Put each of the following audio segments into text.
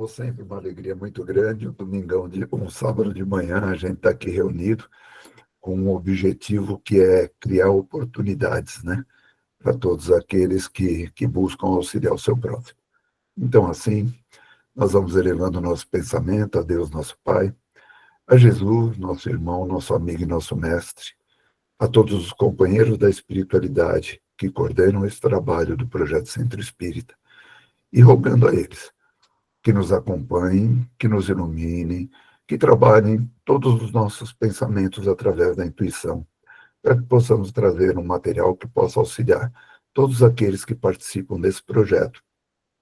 como sempre, uma alegria muito grande. Um sábado de manhã, a gente está aqui reunido com um objetivo que é criar oportunidades, né, para todos aqueles que buscam auxiliar o seu próximo. Então, assim, nós vamos elevando o nosso pensamento a Deus, nosso Pai, a Jesus, nosso irmão, nosso amigo e nosso mestre, a todos os companheiros da espiritualidade que coordenam esse trabalho do Projeto Centro Espírita, e rogando a eles que nos acompanhem, que nos iluminem, que trabalhem todos os nossos pensamentos através da intuição, para que possamos trazer um material que possa auxiliar todos aqueles que participam desse projeto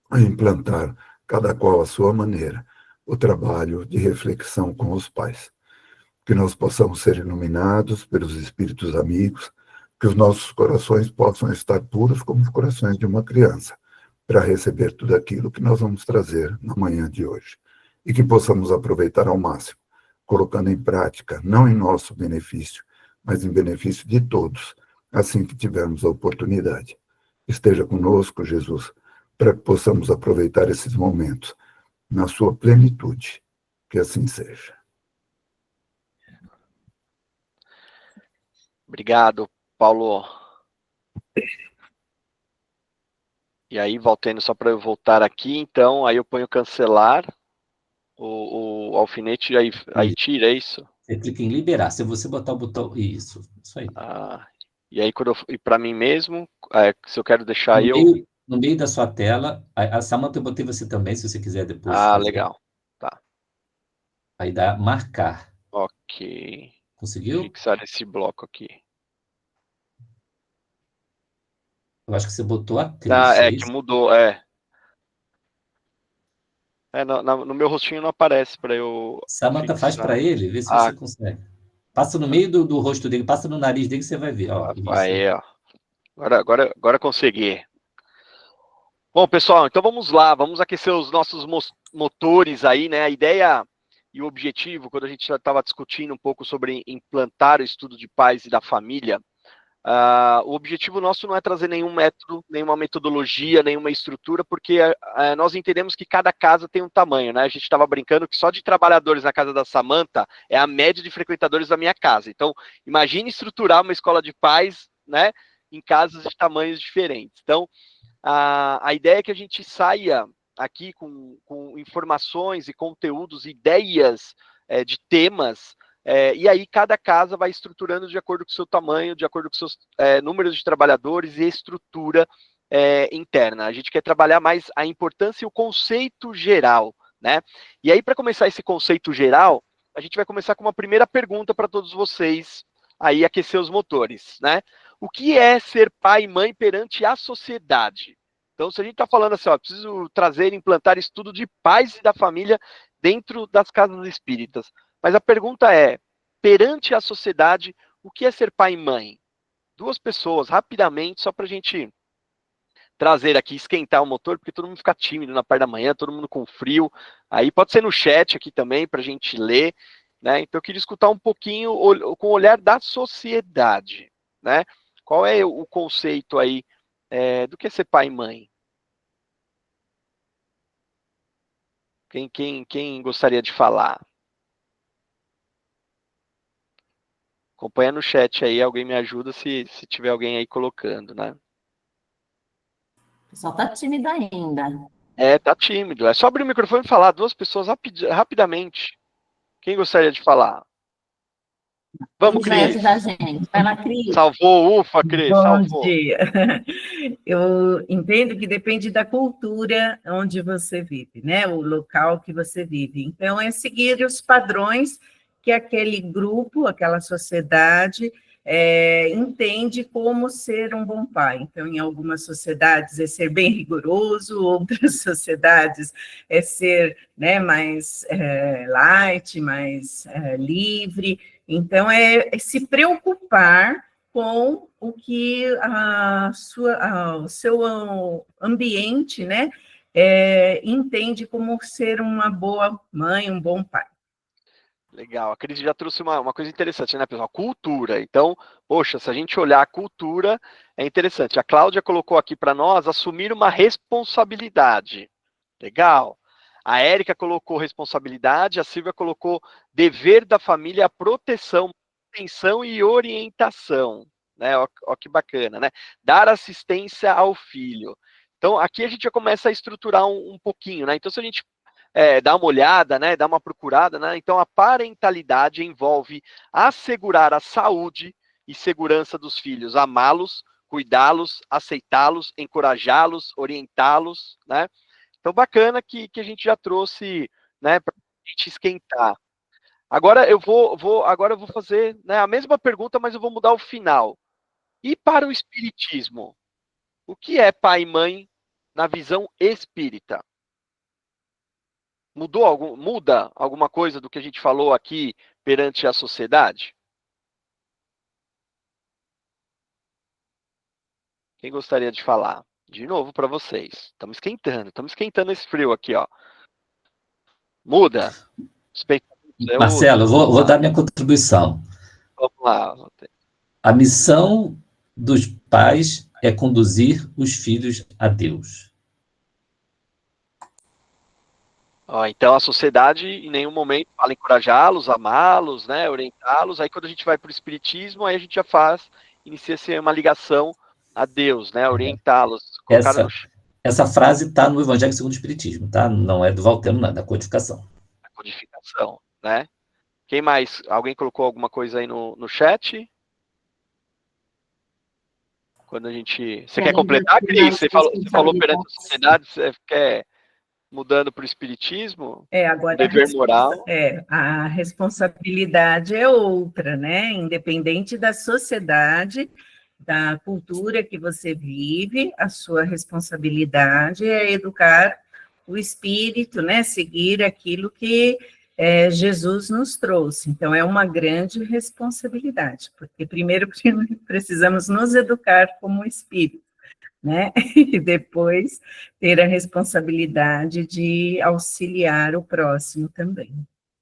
a implantar, cada qual à sua maneira, o trabalho de reflexão com os pais. Que nós possamos ser iluminados pelos espíritos amigos, que os nossos corações possam estar puros como os corações de uma criança, para receber tudo aquilo que nós vamos trazer na manhã de hoje. E que possamos aproveitar ao máximo, colocando em prática, não em nosso benefício, mas em benefício de todos, assim que tivermos a oportunidade. Esteja conosco, Jesus, para que possamos aproveitar esses momentos na sua plenitude. Que assim seja. Obrigado, Paulo. E aí, Valtênio, só para eu voltar aqui, então, aí eu ponho cancelar, o alfinete, aí tira, é isso? Você clica em liberar, se você botar o botão, isso aí. E aí, e para mim mesmo, se eu quero deixar no meio da sua tela, a Samanta, eu botei você também, se você quiser depois. Legal, tá. Aí dá marcar. Ok. Conseguiu? Fixar esse bloco aqui. Eu acho que você botou a Cris. Que mudou, no meu rostinho não aparece para eu... Samanta, faz para ele, vê se você consegue. Passa no meio do rosto dele, passa no nariz dele, você vai ver. Agora consegui. Bom, pessoal, então vamos lá, vamos aquecer os nossos motores aí, né? A ideia e o objetivo, quando a gente já estava discutindo um pouco sobre implantar o estudo de pais e da família, o objetivo nosso não é trazer nenhum método, nenhuma metodologia, nenhuma estrutura, porque nós entendemos que cada casa tem um tamanho, né? A gente estava brincando que só de trabalhadores na casa da Samanta é a média de frequentadores da minha casa. Então, imagine estruturar uma escola de pais, né, em casas de tamanhos diferentes. Então, a ideia é que a gente saia aqui com informações e conteúdos, ideias de temas, e aí cada casa vai estruturando de acordo com o seu tamanho, de acordo com seus números de trabalhadores e estrutura interna. A gente quer trabalhar mais a importância e o conceito geral, né? E aí, para começar esse conceito geral, a gente vai começar com uma primeira pergunta para todos vocês, aí aquecer os motores, né? O que é ser pai e mãe perante a sociedade? Então, se a gente está falando assim, preciso trazer e implantar estudo de pais e da família dentro das casas espíritas. Mas a pergunta é, perante a sociedade, o que é ser pai e mãe? Duas pessoas, rapidamente, só para a gente trazer aqui, esquentar o motor, porque todo mundo fica tímido na parte da manhã, todo mundo com frio. Aí pode ser no chat aqui também, para a gente ler, né? Então, eu queria escutar um pouquinho com o olhar da sociedade, né? Qual é o conceito aí do que é ser pai e mãe? Quem gostaria de falar? Acompanha no chat aí, alguém me ajuda se tiver alguém aí colocando, né? O pessoal tá tímido ainda. Tá tímido. É só abrir o microfone e falar, duas pessoas rapidamente. Quem gostaria de falar? Vamos, Cris. Da gente. Vai lá, Cris. Salvou, ufa, Cris, salvou. Bom dia. Eu entendo que depende da cultura onde você vive, né? O local que você vive. Então, é seguir os padrões que aquele grupo, aquela sociedade entende como ser um bom pai. Então, em algumas sociedades é ser bem rigoroso, outras sociedades é ser, né, mais light, mais livre. Então, é se preocupar com o que o seu ambiente, né, entende como ser uma boa mãe, um bom pai. Legal, a Cris já trouxe uma coisa interessante, né, pessoal? Cultura. Então, poxa, se a gente olhar a cultura, é interessante. A Cláudia colocou aqui para nós assumir uma responsabilidade. Legal. A Érica colocou responsabilidade, a Silvia colocou dever da família, proteção, atenção e orientação, né? Ó, ó que bacana, né? Dar assistência ao filho. Então, aqui a gente já começa a estruturar um pouquinho, né? Então, se a gente dá uma olhada, né? Dá uma procurada, né? Então, a parentalidade envolve assegurar a saúde e segurança dos filhos, amá-los, cuidá-los, aceitá-los, encorajá-los, orientá-los, né? Então, bacana que a gente já trouxe, né, para a gente esquentar. Agora eu vou fazer, né, a mesma pergunta, mas eu vou mudar o final. E para o espiritismo, o que é pai e mãe na visão espírita? Muda alguma coisa do que a gente falou aqui perante a sociedade? Quem gostaria de falar? De novo para vocês. Estamos esquentando esse frio aqui, ó. Muda. Marcelo, eu vou dar minha contribuição. Vamos lá. A missão dos pais é conduzir os filhos a Deus. Ó, então a sociedade em nenhum momento fala encorajá-los, amá-los, né, orientá-los. Aí quando a gente vai para o espiritismo, aí a gente já inicia-se uma ligação a Deus, né, orientá-los. Essa frase está no Evangelho segundo o Espiritismo, tá? Não é do Valteno, não, é da codificação. A codificação, né? Quem mais? Alguém colocou alguma coisa aí no chat? Quando a gente... Você quer completar, Cris? Você falou perante a sociedade, você quer mudando para o espiritismo? Agora dever moral. A responsabilidade é outra, né? Independente da sociedade, da cultura que você vive, a sua responsabilidade é educar o espírito, né? Seguir aquilo que Jesus nos trouxe. Então, é uma grande responsabilidade, porque primeiro precisamos nos educar como espírito, né? E depois ter a responsabilidade de auxiliar o próximo também.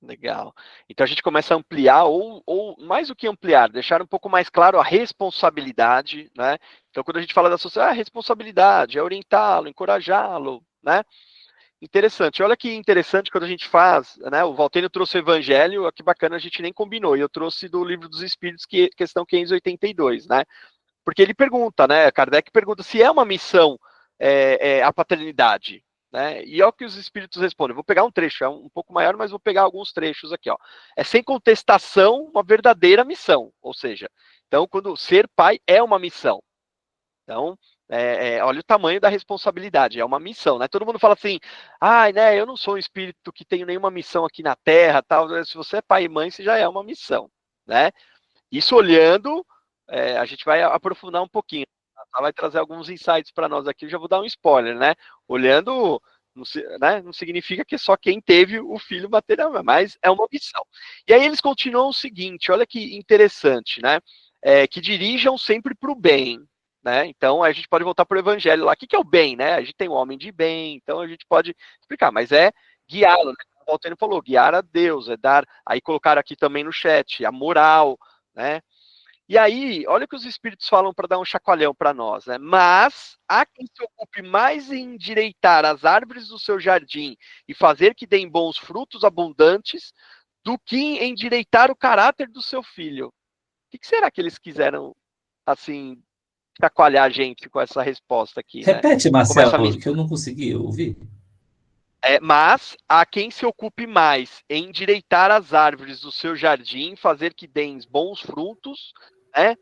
Legal. Então a gente começa a ampliar, ou mais do que ampliar, deixar um pouco mais claro a responsabilidade, né? Então quando a gente fala da sociedade, a responsabilidade é orientá-lo, encorajá-lo, né? Interessante. Olha que interessante quando a gente faz, né? O Valtênio trouxe o Evangelho, que bacana, a gente nem combinou, e eu trouxe do Livro dos Espíritos, questão 582, né? Porque ele pergunta, né? Kardec pergunta se é uma missão a paternidade, né? E é o que os espíritos respondem. Vou pegar um trecho, é um pouco maior, mas vou pegar alguns trechos aqui, ó. É sem contestação uma verdadeira missão, ou seja, então quando ser pai é uma missão. Então, olha o tamanho da responsabilidade, é uma missão, né? Todo mundo fala assim, né, eu não sou um espírito que tenho nenhuma missão aqui na Terra, tal. Se você é pai e mãe, você já é uma missão, né? Isso olhando, a gente vai aprofundar um pouquinho, vai trazer alguns insights para nós aqui, eu já vou dar um spoiler, né? Olhando, não significa que é só quem teve o filho material, mas é uma missão. E aí eles continuam o seguinte, olha que interessante, né? Que dirijam sempre para o bem, né? Então a gente pode voltar para o Evangelho lá. O que é o bem, né? A gente tem o homem de bem, então a gente pode explicar, mas é guiá-lo, né? O Valtênio falou, guiar a Deus, dar, aí colocaram aqui também no chat, a moral, né? E aí, olha o que os espíritos falam para dar um chacoalhão para nós, né? Mas há quem se ocupe mais em endireitar as árvores do seu jardim e fazer que deem bons frutos abundantes do que em endireitar o caráter do seu filho. O que será que eles quiseram, assim, chacoalhar a gente com essa resposta aqui? Repete, né? Marcelo, que eu não consegui ouvir. Mas há quem se ocupe mais em endireitar as árvores do seu jardim, fazer que deem bons frutos, né?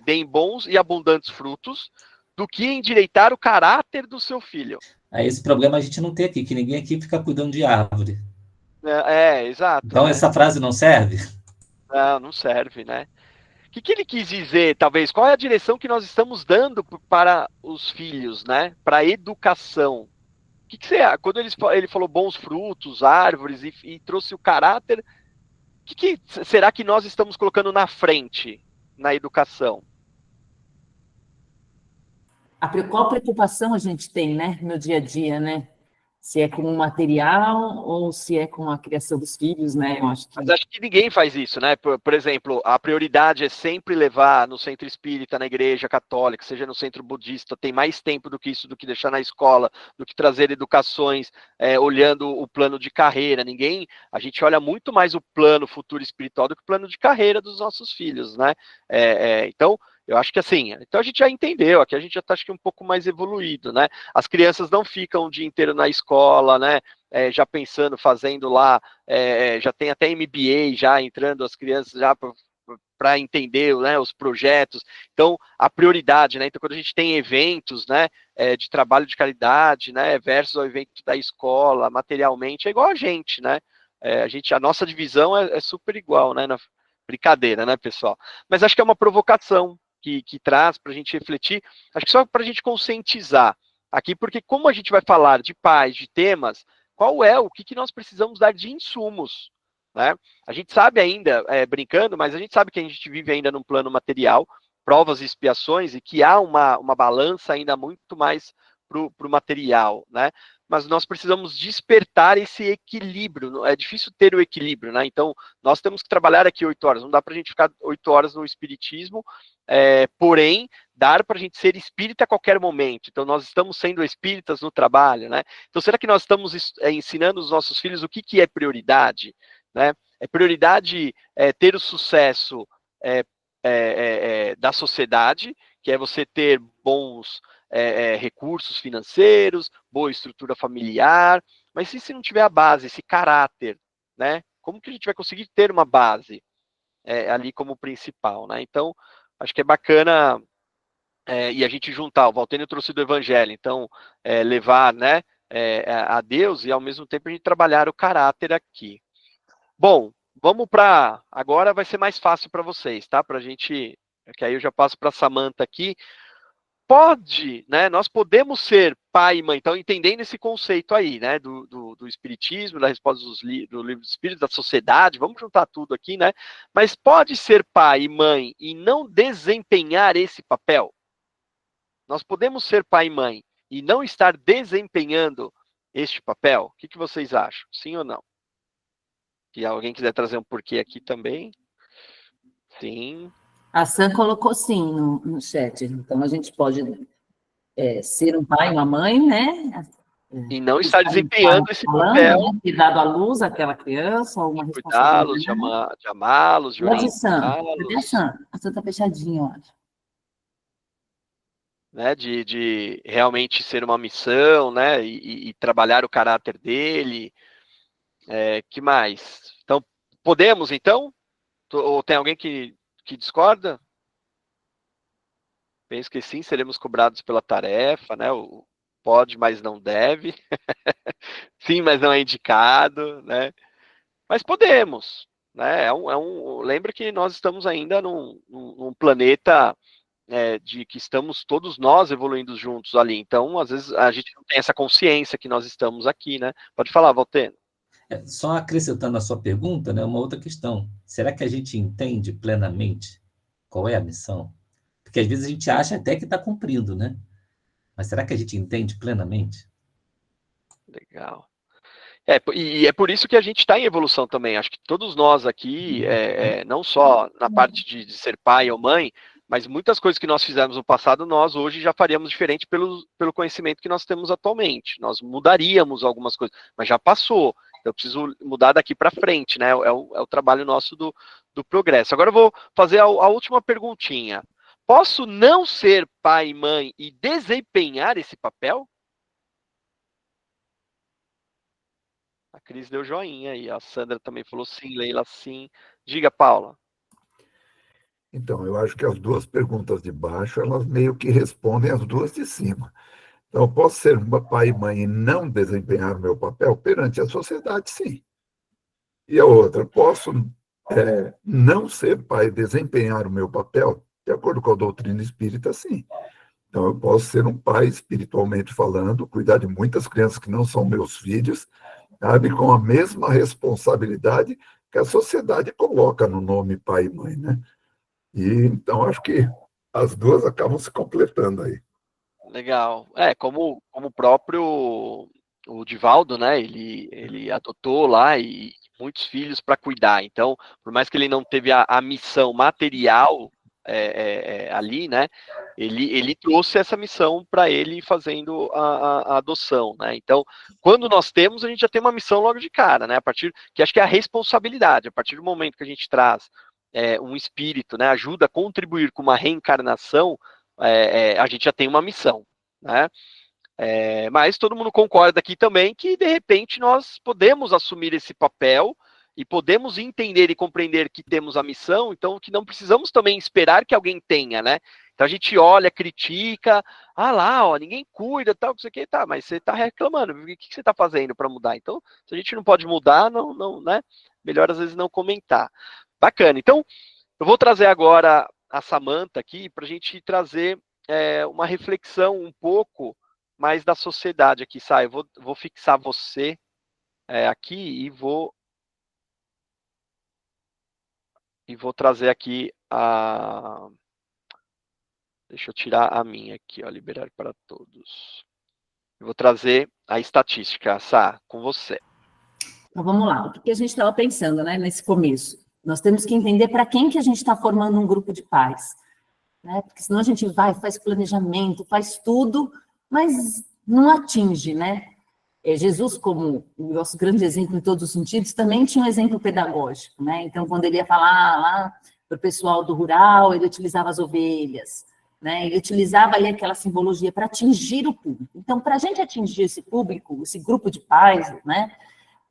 Deem bons e abundantes frutos, do que endireitar o caráter do seu filho. Esse problema a gente não tem aqui, que ninguém aqui fica cuidando de árvore. Exato. Então, né? Essa frase não serve? Não serve, né? O que ele quis dizer, talvez? Qual é a direção que nós estamos dando para os filhos, né? Para a educação. O que você acha? Quando ele falou bons frutos, árvores, e trouxe o caráter, o que será que nós estamos colocando na frente na educação? Qual preocupação a gente tem, né, no dia a dia, né? Se é com o material ou se é com a criação dos filhos, né? Eu acho que... Mas acho que ninguém faz isso, né? Por exemplo, a prioridade é sempre levar no centro espírita, na igreja católica, seja no centro budista, tem mais tempo do que isso, do que deixar na escola, do que trazer educações, olhando o plano de carreira. A gente olha muito mais o plano futuro espiritual do que o plano de carreira dos nossos filhos, né? Então, eu acho que assim, então a gente já entendeu, aqui a gente já está acho que um pouco mais evoluído, né? As crianças não ficam o dia inteiro na escola, né? Já pensando, fazendo lá, já tem até MBA, já entrando as crianças já para entender, né, os projetos. Então, a prioridade, né? Então, quando a gente tem eventos, né, de trabalho de caridade, né, versus o evento da escola, materialmente, é igual a gente, né? A nossa divisão é super igual, né? Brincadeira, né, pessoal? Mas acho que é uma provocação que traz para a gente refletir, acho que só para a gente conscientizar aqui, porque como a gente vai falar de paz, de temas, o que nós precisamos dar de insumos, né? A gente sabe ainda, brincando, mas a gente sabe que a gente vive ainda num plano material, provas e expiações, e que há uma balança ainda muito mais para o material, né? Mas nós precisamos despertar esse equilíbrio, é difícil ter o equilíbrio, né? Então, nós temos que trabalhar aqui 8 horas, não dá para a gente ficar 8 horas no espiritismo, porém, dá para a gente ser espírita a qualquer momento. Então, nós estamos sendo espíritas no trabalho, né? Então, será que nós estamos ensinando os nossos filhos o que é prioridade, né? É prioridade ter o sucesso da sociedade, que é você ter bons recursos financeiros, boa estrutura familiar, mas se não tiver a base, esse caráter, né? Como que a gente vai conseguir ter uma base ali como principal, né? Então, acho que é bacana e a gente juntar, o Valtênio trouxe do Evangelho, então, levar, né, a Deus e ao mesmo tempo a gente trabalhar o caráter aqui. Bom, vamos para, agora vai ser mais fácil para vocês, tá? Para a gente, que aí eu já passo para a Samantha aqui. Né, nós podemos ser pai e mãe, então entendendo esse conceito aí, né, do espiritismo, da resposta do livro do espírito, da sociedade, vamos juntar tudo aqui, né, mas pode ser pai e mãe e não desempenhar esse papel? Nós podemos ser pai e mãe e não estar desempenhando este papel? O que vocês acham? Sim ou não? Se alguém quiser trazer um porquê aqui também. Sim. A Sam colocou sim no chat. Então, a gente pode ser um pai e uma mãe, né? E não estar desempenhando esse papel. Né? Ter dado à luz àquela criança, ou uma cuidá-los, de amá-los, de orientá-los. Cadê a Sam? A Sam está fechadinha, eu acho. Né, de realmente ser uma missão, né? E trabalhar o caráter dele. Que mais? Então, podemos, então? Ou tem alguém que discorda? Penso que sim, seremos cobrados pela tarefa, né? O pode, mas não deve. Sim, mas não é indicado, né? Mas podemos, né? Lembra que nós estamos ainda num planeta de que estamos todos nós evoluindo juntos ali. Então, às vezes, a gente não tem essa consciência que nós estamos aqui, né? Pode falar, Valtênio. Só acrescentando a sua pergunta, né, uma outra questão. Será que a gente entende plenamente qual é a missão? Porque às vezes a gente acha até que está cumprindo, né? Mas será que a gente entende plenamente? Legal. E é por isso que a gente está em evolução também. Acho que todos nós aqui, não só na parte de ser pai ou mãe, mas muitas coisas que nós fizemos no passado, nós hoje já faríamos diferente pelo conhecimento que nós temos atualmente. Nós mudaríamos algumas coisas, mas já passou. Eu preciso mudar daqui para frente, né? É o trabalho nosso do progresso. Agora eu vou fazer a última perguntinha. Posso não ser pai e mãe e desempenhar esse papel? A Cris deu joinha aí. A Sandra também falou sim, Leila sim. Diga, Paula. Então, eu acho que as duas perguntas de baixo, elas meio que respondem as duas de cima. Então, eu posso ser pai e mãe e não desempenhar o meu papel perante a sociedade, sim. E a outra, posso não ser pai e desempenhar o meu papel de acordo com a doutrina espírita, sim. Então, eu posso ser um pai espiritualmente falando, cuidar de muitas crianças que não são meus filhos, sabe, com a mesma responsabilidade que a sociedade coloca no nome pai e mãe, né? E então acho que as duas acabam se completando aí. Legal. Como o próprio o Divaldo, né? Ele adotou lá e muitos filhos para cuidar. Então, por mais que ele não teve a missão material ali, né? Ele trouxe essa missão para ele fazendo a adoção, né? Então, quando nós temos, a gente já tem uma missão logo de cara, né? A partir que acho que é a responsabilidade. A partir do momento que a gente traz um espírito, né? Ajuda a contribuir com uma reencarnação, a gente já tem uma missão, né? Mas todo mundo concorda aqui também que, de repente, nós podemos assumir esse papel e podemos entender e compreender que temos a missão, então que não precisamos também esperar que alguém tenha, né? Então a gente olha, critica, lá, ó, ninguém cuida, tal, não sei o que, tá, mas você tá reclamando, o que você tá fazendo para mudar? Então, se a gente não pode mudar, não, né? Melhor às vezes não comentar. Bacana, então, eu vou trazer agora a Samantha aqui para a gente trazer uma reflexão um pouco mais da sociedade aqui, Sá. Eu vou fixar você aqui e vou trazer aqui deixa eu tirar a minha aqui, ó, liberar para todos. Eu vou trazer a estatística, Sá, com você. Então, vamos lá. O que a gente estava pensando, né, nesse começo? Nós temos que entender para quem que a gente está formando um grupo de pais, né? Porque senão a gente faz planejamento, faz tudo, mas não atinge, né? Jesus, como o nosso grande exemplo em todos os sentidos, também tinha um exemplo pedagógico, né? Então, quando ele ia falar lá para o pessoal do rural, ele utilizava as ovelhas, né? Ele utilizava ali aquela simbologia para atingir o público. Então, para a gente atingir esse público, esse grupo de pais, né?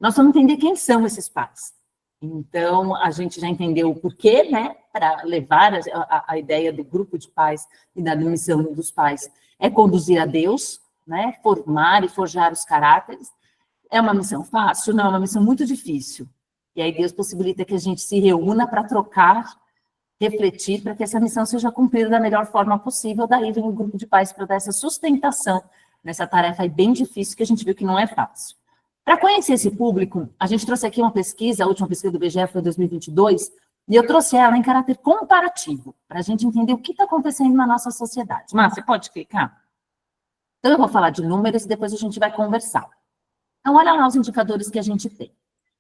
Nós vamos entender quem são esses pais. Então, a gente já entendeu o porquê, né? Para levar a ideia do grupo de pais e da missão dos pais é conduzir a Deus, né? Formar e forjar os caráteres. É uma missão fácil? Não, é uma missão muito difícil. E aí Deus possibilita que a gente se reúna para trocar, refletir, para que essa missão seja cumprida da melhor forma possível. Daí vem o grupo de pais para dar essa sustentação nessa tarefa aí bem difícil, que a gente viu que não é fácil. Para conhecer esse público, a gente trouxe aqui uma pesquisa, a última pesquisa do IBGE foi em 2022, e eu trouxe ela em caráter comparativo, para a gente entender o que está acontecendo na nossa sociedade. Márcia, você pode clicar? Então, eu vou falar de números e depois a gente vai conversar. Então, olha lá os indicadores que a gente tem.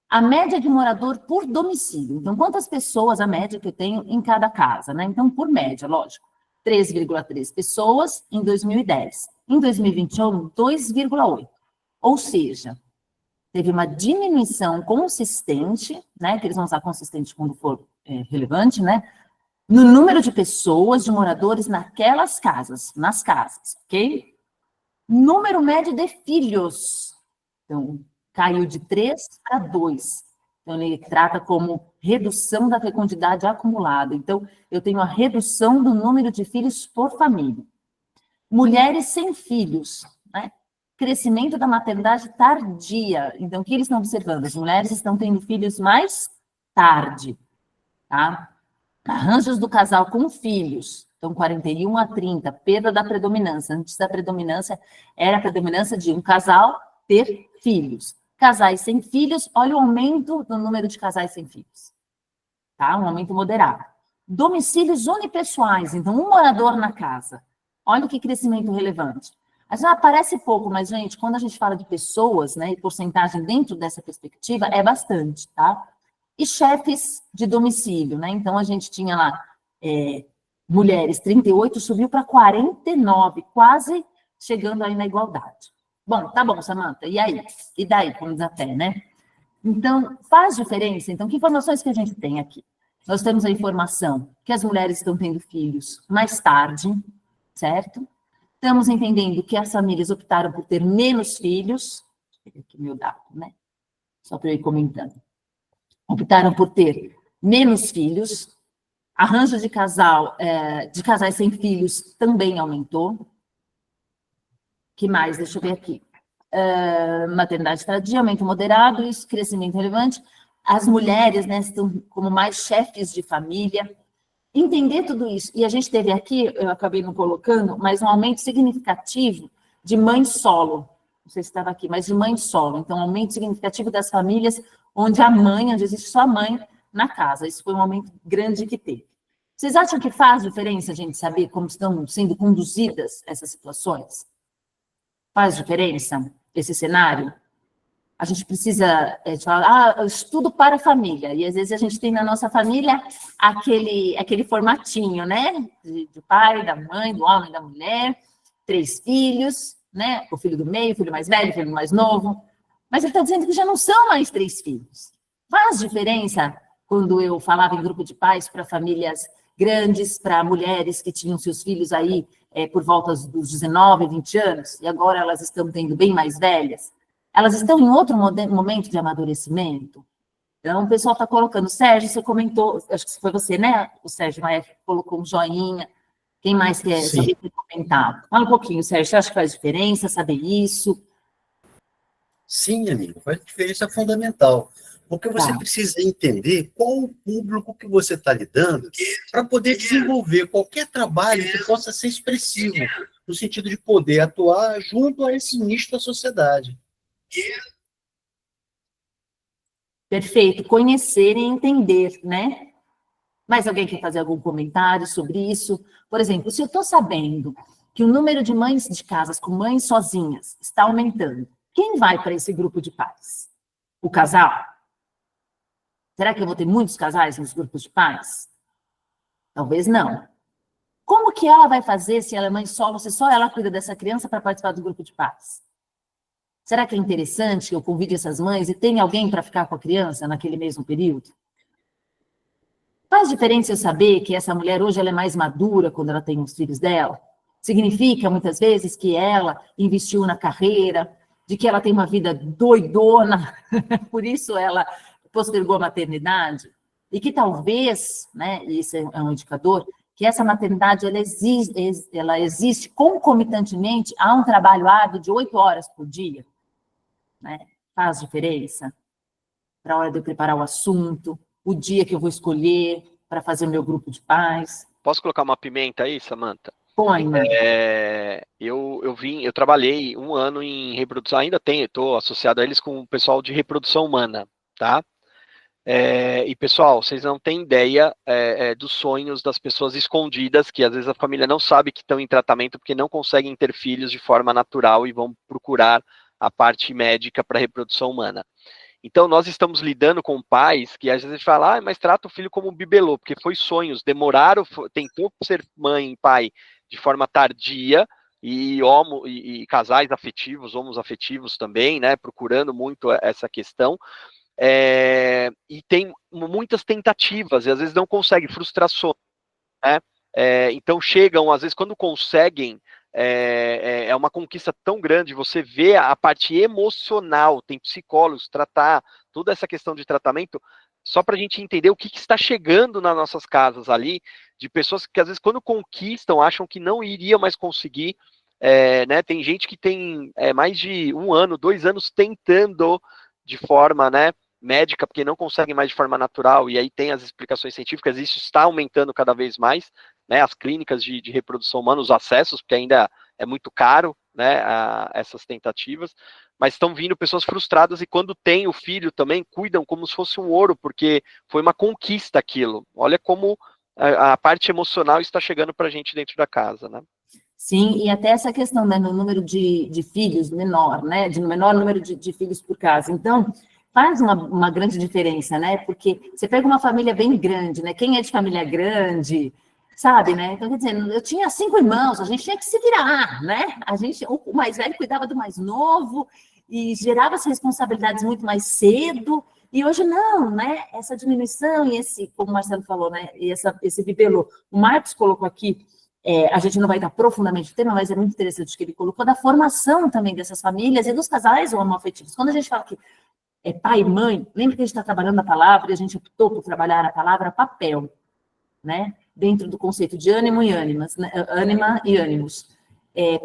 A média de morador por domicílio. Então, quantas pessoas, a média que eu tenho em cada casa, né? Então, por média, lógico, 3,3 pessoas em 2010. Em 2021, 2,8. Ou seja, teve uma diminuição consistente, né? Que eles vão usar consistente quando for relevante, né? No número de pessoas, de moradores naquelas casas, nas casas, ok? Número médio de filhos. Então, caiu de 3 para 2. Então, ele trata como redução da fecundidade acumulada. Então, eu tenho a redução do número de filhos por família. Mulheres sem filhos, né? Crescimento da maternidade tardia. Então, o que eles estão observando? As mulheres estão tendo filhos mais tarde, tá? Arranjos do casal com filhos. Então, 41 a 30, perda da predominância. Antes da predominância, era a predominância de um casal ter filhos. Casais sem filhos, olha o aumento do número de casais sem filhos. Tá? Um aumento moderado. Domicílios unipessoais, então, um morador na casa. Olha que crescimento relevante. Mas parece pouco, mas, gente, quando a gente fala de pessoas, né, e porcentagem dentro dessa perspectiva, é bastante, tá? E chefes de domicílio, né? Então, a gente tinha lá mulheres, 38, subiu para 49, quase chegando aí na igualdade. Bom, tá bom, Samantha, e aí? E daí, como diz até, né? Então, faz diferença? Então, que informações que a gente tem aqui? Nós temos a informação que as mulheres estão tendo filhos mais tarde, certo? Estamos entendendo que as famílias optaram por ter menos filhos, deixa eu pegar aqui meu dado, né? Só para eu ir comentando. Optaram por ter menos filhos, arranjo de casais sem filhos também aumentou. Que mais? Deixa eu ver aqui. Maternidade tardia, aumento moderado, isso, crescimento relevante. As mulheres, né, estão como mais chefes de família. Entender tudo isso. E a gente teve aqui, eu acabei não colocando, mas um aumento significativo de mãe solo. Não sei se estava aqui, mas de mãe solo. Então, um aumento significativo das famílias onde onde existe só a mãe na casa. Isso foi um aumento grande que teve. Vocês acham que faz diferença a gente saber como estão sendo conduzidas essas situações? Faz diferença? esse cenário? A gente precisa falar, estudo para a família, e às vezes a gente tem na nossa família aquele formatinho, né? Do pai, da mãe, do homem, da mulher, 3 filhos, né? O filho do meio, o filho mais velho, o filho mais novo. Mas ele está dizendo que já não são mais 3 filhos. Faz diferença quando eu falava em grupo de pais para famílias grandes, para mulheres que tinham seus filhos aí por volta dos 19, 20 anos, e agora elas estão tendo bem mais velhas. Elas estão em outro momento de amadurecimento. Então, o pessoal está colocando, Sérgio, você comentou, acho que foi você, né? O Sérgio Maia colocou um joinha. Quem mais quer saber comentar? Fala um pouquinho, Sérgio, você acha que faz diferença saber isso? Sim, amigo, faz diferença fundamental. Porque você precisa entender qual o público que você está lidando para poder desenvolver qualquer trabalho que possa ser expressivo, no sentido de poder atuar junto a esse nicho da sociedade. Perfeito, conhecer e entender, né? Mais alguém quer fazer algum comentário sobre isso? Por exemplo, se eu estou sabendo que o número de mães de casas com mães sozinhas está aumentando, quem vai para esse grupo de pais? O casal? Será que eu vou ter muitos casais nos grupos de pais? Talvez não. Como que ela vai fazer se ela é mãe solo, se só ela cuida dessa criança para participar do grupo de pais? Será que é interessante que eu convide essas mães e tenha alguém para ficar com a criança naquele mesmo período? Faz diferença eu saber que essa mulher hoje ela é mais madura quando ela tem os filhos dela? Significa, muitas vezes, que ela investiu na carreira, de que ela tem uma vida doidona, por isso ela postergou a maternidade, e que talvez, né, isso é um indicador, que essa maternidade ela existe concomitantemente a um trabalho árduo de 8 horas por dia. Né? Faz diferença para a hora de eu preparar o assunto, o dia que eu vou escolher para fazer o meu grupo de pais. Posso colocar uma pimenta aí, Samantha? Põe, mano. Eu trabalhei 1 ano em reprodução, ainda estou associado a eles com o pessoal de reprodução humana, tá? E pessoal, vocês não têm ideia dos sonhos das pessoas escondidas, que às vezes a família não sabe que estão em tratamento porque não conseguem ter filhos de forma natural e vão procurar a parte médica para reprodução humana. Então, nós estamos lidando com pais que às vezes falam, mas trata o filho como um bibelô, porque foi sonhos, demoraram, tentou ser mãe e pai de forma tardia, e casais afetivos, homoafetivos também, né, procurando muito essa questão, e tem muitas tentativas, e às vezes não conseguem, frustrações, né, então chegam, às vezes, quando conseguem, é uma conquista tão grande, você vê a parte emocional, tem psicólogos, tratar toda essa questão de tratamento, só para a gente entender o que está chegando nas nossas casas ali, de pessoas que às vezes quando conquistam, acham que não iria mais conseguir, né, tem gente que tem mais de 1 ano, 2 anos tentando de forma, né, médica, porque não conseguem mais de forma natural, e aí tem as explicações científicas, isso está aumentando cada vez mais, né, as clínicas de reprodução humana, os acessos, porque ainda é muito caro, né, essas tentativas, mas estão vindo pessoas frustradas e quando tem o filho também, cuidam como se fosse um ouro, porque foi uma conquista aquilo. Olha como a parte emocional está chegando para a gente dentro da casa, né? Sim, e até essa questão, né, no número de filhos menor, né, de menor número de filhos por casa. Então, faz uma grande diferença, né, porque você pega uma família bem grande, né, quem é de família grande, sabe, né, então, quer dizer, eu tinha 5 irmãos, a gente tinha que se virar, né, o mais velho cuidava do mais novo e gerava as responsabilidades muito mais cedo, e hoje não, né, essa diminuição e esse, como o Marcelo falou, né, e esse bibelô, o Marcos colocou aqui, a gente não vai dar profundamente o tema, mas é muito interessante o que ele colocou, da formação também dessas famílias e dos casais homoafetivos. Quando a gente fala que é pai e mãe, lembra que a gente está trabalhando a palavra, e a gente optou por trabalhar a palavra papel, né? Dentro do conceito de ânimo e ânimas, né? Ânima e ânimos.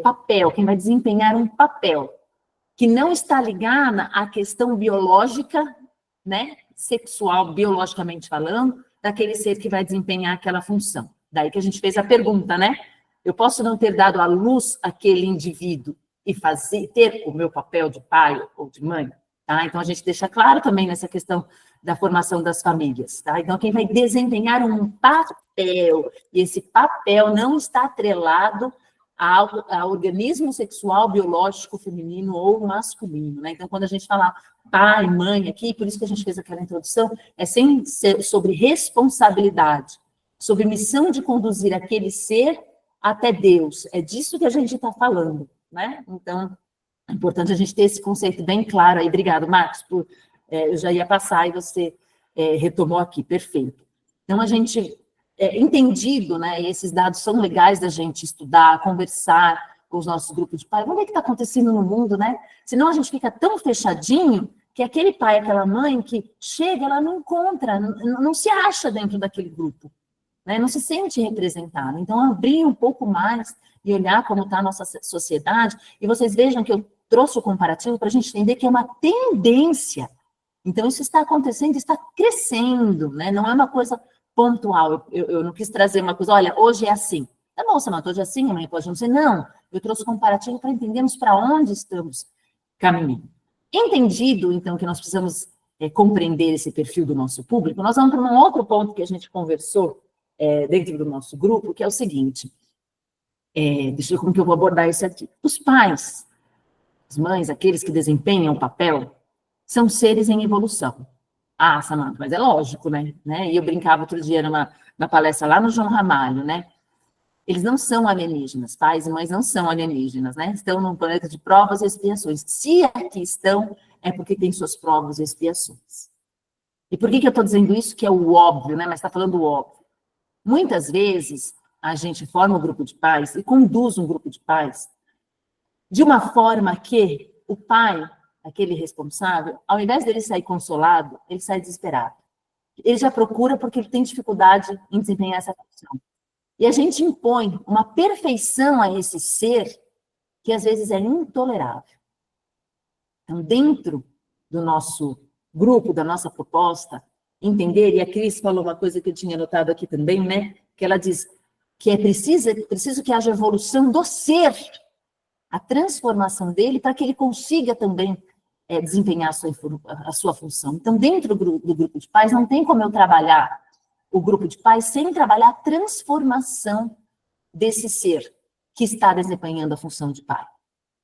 Papel, quem vai desempenhar um papel que não está ligada à questão biológica, né? Sexual, biologicamente falando, daquele ser que vai desempenhar aquela função. Daí que a gente fez a pergunta, né? Eu posso não ter dado à luz aquele indivíduo e ter o meu papel de pai ou de mãe? Tá? Então, a gente deixa claro também nessa questão da formação das famílias. Tá? Então, quem vai desempenhar um papel, e esse papel não está atrelado a organismo sexual biológico feminino ou masculino, né? Então, quando a gente fala pai, mãe aqui, por isso que a gente fez aquela introdução, é sempre sobre responsabilidade, sobre missão de conduzir aquele ser até Deus. É disso que a gente está falando, né? Então, é importante a gente ter esse conceito bem claro aí. Obrigado, Marcos, eu já ia passar e você retomou aqui, perfeito. Então, a gente, entendido, né, e esses dados são legais da gente estudar, conversar com os nossos grupos de pais, vamos ver o que está acontecendo no mundo, né? Senão a gente fica tão fechadinho que aquele pai, aquela mãe que chega, ela não encontra, não se acha dentro daquele grupo, né? Não se sente representado. Então, abrir um pouco mais e olhar como está a nossa sociedade, e vocês vejam que eu trouxe o comparativo para a gente entender que é uma tendência. Então, isso está acontecendo, está crescendo, né? Não é uma coisa pontual. Eu não quis trazer uma coisa, olha, hoje é assim. Tá bom, Samanta, hoje é assim, amanhã pode não ser. Não, eu trouxe o comparativo para entendermos para onde estamos caminhando. Entendido, então, que nós precisamos compreender esse perfil do nosso público, nós vamos para um outro ponto que a gente conversou dentro do nosso grupo, que é o seguinte, deixa eu ver como que eu vou abordar isso aqui. Os pais, as mães, aqueles que desempenham o papel, são seres em evolução. Ah, Samanta, mas é lógico, né? E eu brincava outro dia na palestra lá no João Ramalho, né? Eles não são alienígenas, pais e mães não são alienígenas, né? Estão num planeta de provas e expiações. Se aqui estão, é porque tem suas provas e expiações. E por que eu estou dizendo isso? Que é o óbvio, né? Mas está falando o óbvio. Muitas vezes, a gente forma um grupo de pais e conduz um grupo de pais de uma forma que o pai, aquele responsável, ao invés dele sair consolado, ele sai desesperado. Ele já procura porque ele tem dificuldade em desempenhar essa função. E a gente impõe uma perfeição a esse ser que às vezes é intolerável. Então, dentro do nosso grupo, da nossa proposta, entender, e a Cris falou uma coisa que eu tinha anotado aqui também, né? Que ela diz que é preciso que haja evolução do ser, a transformação dele, para que ele consiga também desempenhar a sua função. Então, dentro do grupo de pais, não tem como eu trabalhar o grupo de pais sem trabalhar a transformação desse ser que está desempenhando a função de pai,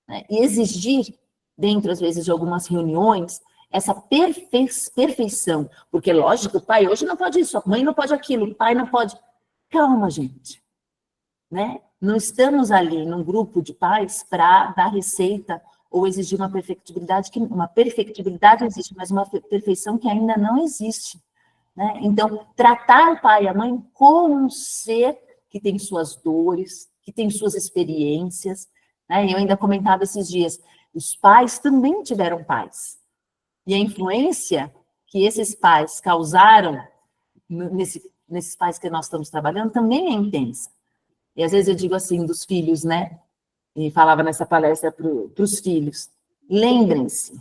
né? E exigir, dentro, às vezes, de algumas reuniões, essa perfeição, porque, lógico, o pai hoje não pode isso, a mãe não pode aquilo, o pai não pode. Calma, gente, né? Não estamos ali num grupo de pais para dar receita ou exigir uma perfectibilidade, que uma perfectibilidade existe, mas uma perfeição que ainda não existe, né? Então, tratar o pai e a mãe como um ser que tem suas dores, que tem suas experiências, né? Eu ainda comentava esses dias, os pais também tiveram pais. E a influência que esses pais causaram nesses pais que nós estamos trabalhando também é intensa. E às vezes eu digo assim, dos filhos, né? E falava nessa palestra para os filhos, lembrem-se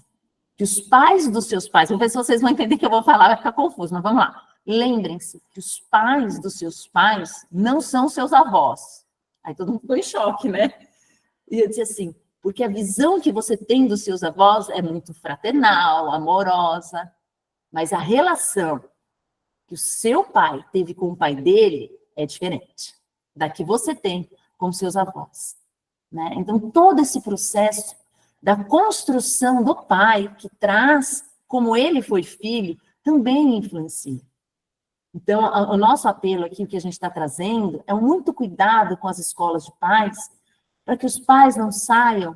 que os pais dos seus pais, vamos ver se vocês vão entender que eu vou falar, vai ficar confuso, mas vamos lá. Lembrem-se que os pais dos seus pais não são seus avós. Aí todo mundo ficou em choque, né? E eu disse assim, porque a visão que você tem dos seus avós é muito fraternal, amorosa, mas a relação que o seu pai teve com o pai dele é diferente da que você tem com seus avós, né? Então, todo esse processo da construção do pai, que traz como ele foi filho, também influencia. Então, o nosso apelo aqui, o que a gente está trazendo, é muito cuidado com as escolas de pais, para que os pais não saiam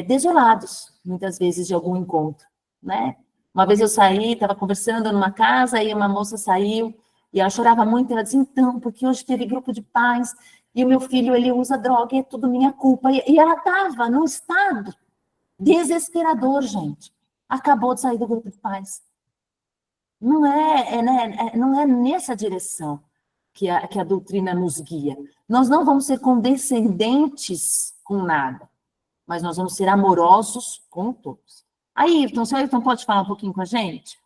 desolados, muitas vezes, de algum encontro, né? Uma vez eu saí, estava conversando numa casa, e uma moça saiu, e ela chorava muito, ela disse, então, porque hoje teve grupo de pais, e o meu filho, ele usa droga, e é tudo minha culpa. E ela estava num estado desesperador, gente. Acabou de sair do grupo de pais. Não é nessa direção que a doutrina nos guia. Nós não vamos ser condescendentes com nada, mas nós vamos ser amorosos com todos. Ayrton, o senhor Ayrton pode falar um pouquinho com a gente?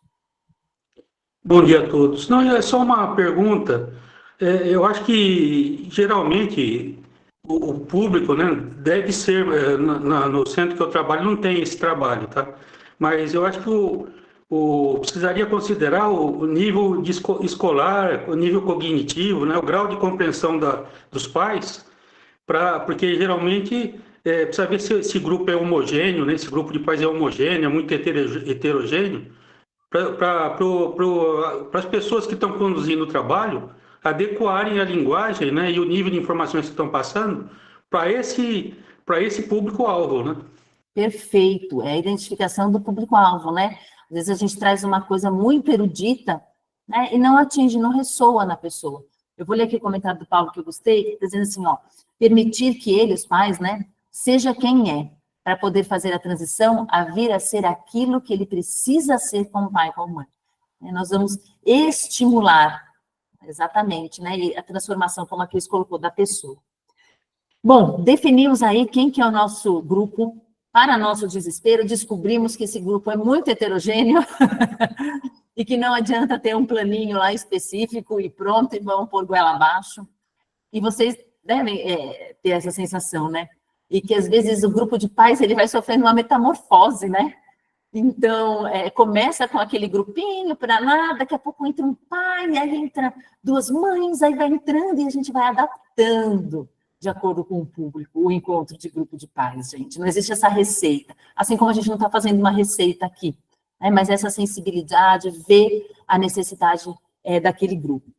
Bom dia a todos. Não, é só uma pergunta. Eu acho que, geralmente, o público, né, deve ser, no centro que eu trabalho, não tem esse trabalho, tá? Mas eu acho que precisaria considerar o nível escolar, o nível cognitivo, né, o grau de compreensão dos pais, porque geralmente precisa ver se esse grupo é homogêneo, né? Esse grupo de pais é homogêneo, é muito heterogêneo, para as pessoas que estão conduzindo o trabalho adequarem a linguagem, né, e o nível de informações que estão passando para esse público-alvo, né? Perfeito, é a identificação do público-alvo, né? Às vezes a gente traz uma coisa muito erudita, né, e não atinge, não ressoa na pessoa. Eu vou ler aqui o comentário do Paulo que eu gostei, dizendo assim, ó, permitir que ele, os pais, né, seja quem é, para poder fazer a transição a vir a ser aquilo que ele precisa ser como pai, como mãe. Nós vamos estimular, exatamente, né, a transformação, como a Cris colocou, da pessoa. Bom, definimos aí quem que é o nosso grupo. Para nosso desespero, descobrimos que esse grupo é muito heterogêneo e que não adianta ter um planinho lá específico e pronto, e vamos pôr goela abaixo. E vocês devem ter essa sensação, né? E que, às vezes, o grupo de pais ele vai sofrendo uma metamorfose, né? Então, começa com aquele grupinho para lá, daqui a pouco entra um pai, aí entra duas mães, aí vai entrando e a gente vai adaptando de acordo com o público, o encontro de grupo de pais, gente. Não existe essa receita. Assim como a gente não está fazendo uma receita aqui, né? Mas essa sensibilidade, ver a necessidade daquele grupo.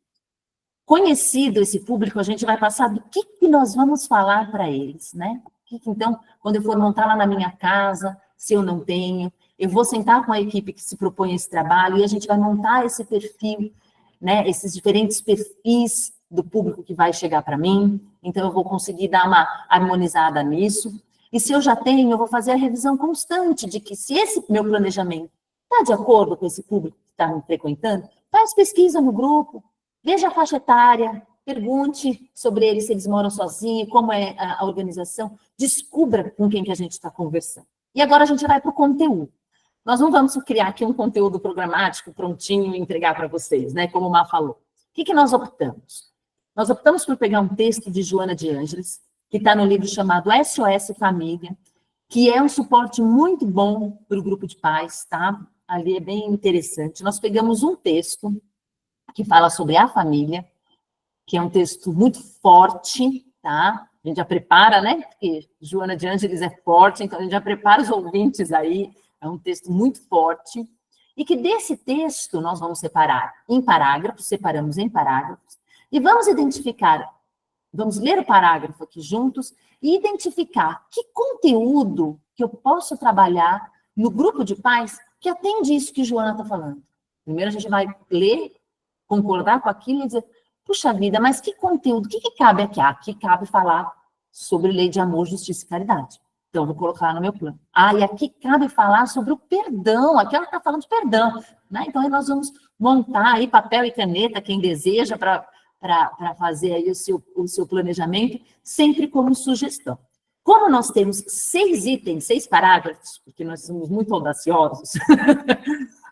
Conhecido esse público, a gente vai passar do que nós vamos falar para eles, né? Então, quando eu for montar lá na minha casa, se eu não tenho, eu vou sentar com a equipe que se propõe esse trabalho e a gente vai montar esse perfil, né? Esses diferentes perfis do público que vai chegar para mim, então eu vou conseguir dar uma harmonizada nisso. E se eu já tenho, eu vou fazer a revisão constante de que se esse meu planejamento está de acordo com esse público que está me frequentando, faz pesquisa no grupo, veja a faixa etária, pergunte sobre eles, se eles moram sozinhos, como é a organização, descubra com quem que a gente está conversando. E agora a gente vai para o conteúdo. Nós não vamos criar aqui um conteúdo programático prontinho e entregar para vocês, né, como o Má falou. O que nós optamos? Nós optamos por pegar um texto de Joana de Ângeles, que está no livro chamado SOS Família, que é um suporte muito bom para o grupo de pais, tá? Ali é bem interessante. Nós pegamos um texto que fala sobre a família, que é um texto muito forte, tá? A gente já prepara, né? Porque Joana de Ângeles é forte, então a gente já prepara os ouvintes aí. É um texto muito forte. E que desse texto nós vamos separar em parágrafos, separamos em parágrafos, e vamos identificar, vamos ler o parágrafo aqui juntos e identificar que conteúdo que eu posso trabalhar no grupo de pais que atende isso que Joana está falando. Primeiro a gente vai ler, concordar com aquilo e dizer, puxa vida, mas que conteúdo, o que cabe aqui? Aqui cabe falar sobre lei de amor, justiça e caridade. Então, vou colocar no meu plano. E aqui cabe falar sobre o perdão, aqui ela está falando de perdão, né? Então, aí nós vamos montar aí papel e caneta, quem deseja, para fazer aí o seu planejamento, sempre como sugestão. Como nós temos 6 itens, 6 parágrafos, porque nós somos muito audaciosos,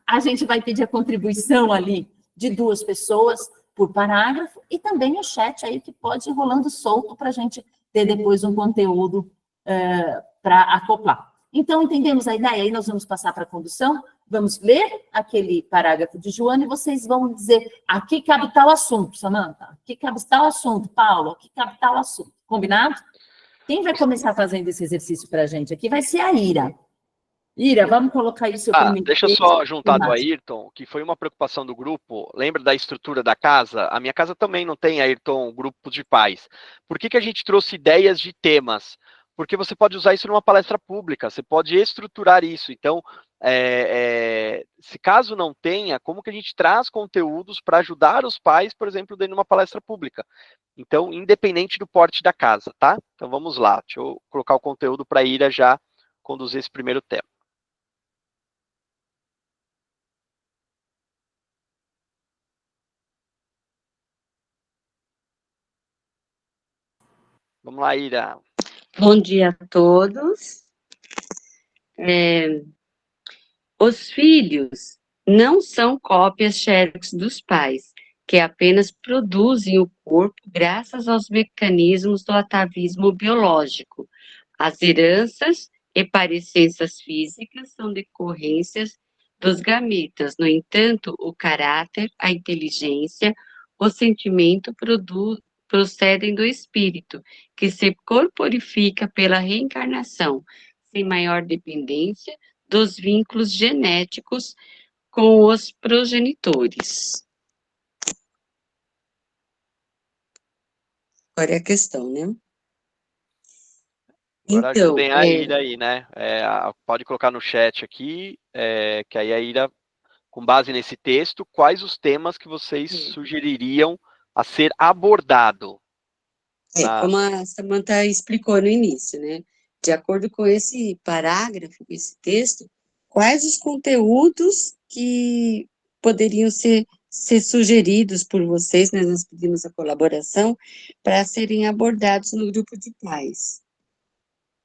a gente vai pedir a contribuição ali de 2 pessoas por parágrafo, e também o chat aí que pode ir rolando solto para a gente ter depois um conteúdo para acoplar. Então, entendemos a ideia? Aí nós vamos passar para a condução, vamos ler aquele parágrafo de Joana e vocês vão dizer, aqui cabe tal assunto, Samanta, aqui cabe tal assunto, Paulo, aqui cabe tal assunto. Combinado? Quem vai começar fazendo esse exercício para a gente aqui vai ser a Ira. Ira, vamos colocar aí o seu primeiro deixa eu só juntar do Ayrton, que foi uma preocupação do grupo. Lembra da estrutura da casa? A minha casa também não tem, Ayrton, grupo de pais. Por que a gente trouxe ideias de temas? Porque você pode usar isso numa palestra pública, você pode estruturar isso. Então, se caso não tenha, como que a gente traz conteúdos para ajudar os pais, por exemplo, dentro de uma palestra pública? Então, independente do porte da casa, tá? Então, vamos lá. Deixa eu colocar o conteúdo para a Ira já conduzir esse primeiro tema. Vamos lá, Ira. Bom dia a todos. Os filhos não são cópias xerox dos pais, que apenas produzem o corpo graças aos mecanismos do atavismo biológico. As heranças e parecenças físicas são decorrências dos gametas. No entanto, o caráter, a inteligência, o sentimento procedem do espírito, que se corporifica pela reencarnação, sem maior dependência dos vínculos genéticos com os progenitores. Agora é a questão, né? Agora Então, ajudem a Ira aí, né? Pode colocar no chat aqui, que aí a Ira, com base nesse texto, quais os temas que vocês sugeririam a ser abordado? como a Samantha explicou no início, né? De acordo com esse parágrafo, esse texto, quais os conteúdos que poderiam ser sugeridos por vocês, né? Nós pedimos a colaboração, para serem abordados no grupo de pais.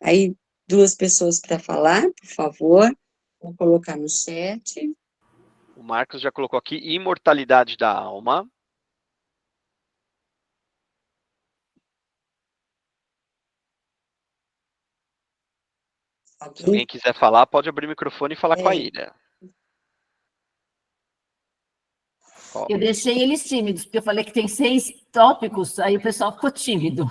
Aí, 2 pessoas para falar, por favor, vou colocar no chat. O Marcos já colocou aqui, imortalidade da alma. Se alguém quiser falar, pode abrir o microfone e falar com a Ira. Eu deixei eles tímidos, porque eu falei que tem 6 tópicos, aí o pessoal ficou tímido.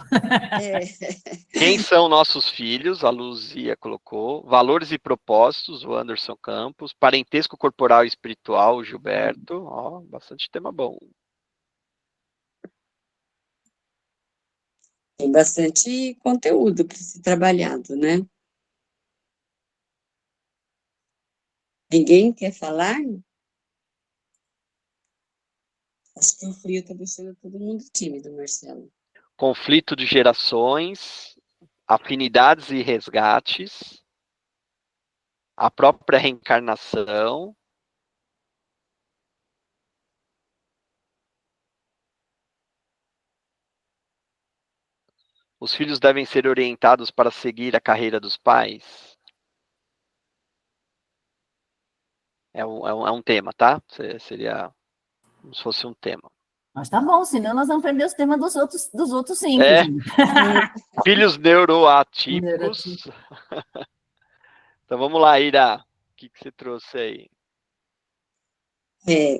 Quem são nossos filhos? A Luzia colocou. Valores e propósitos, o Anderson Campos. Parentesco corporal e espiritual, o Gilberto. Ó, bastante tema bom. Tem bastante conteúdo para ser trabalhado, né? Ninguém quer falar? Acho que o frio está deixando todo mundo tímido, Marcelo. Conflito de gerações, afinidades e resgates, a própria reencarnação, os filhos devem ser orientados para seguir a carreira dos pais. É um tema, tá? Seria como se fosse um tema. Mas tá bom, senão nós vamos perder os temas dos outros 5. Filhos neuroatípicos. Então vamos lá, Ira. O que você trouxe aí?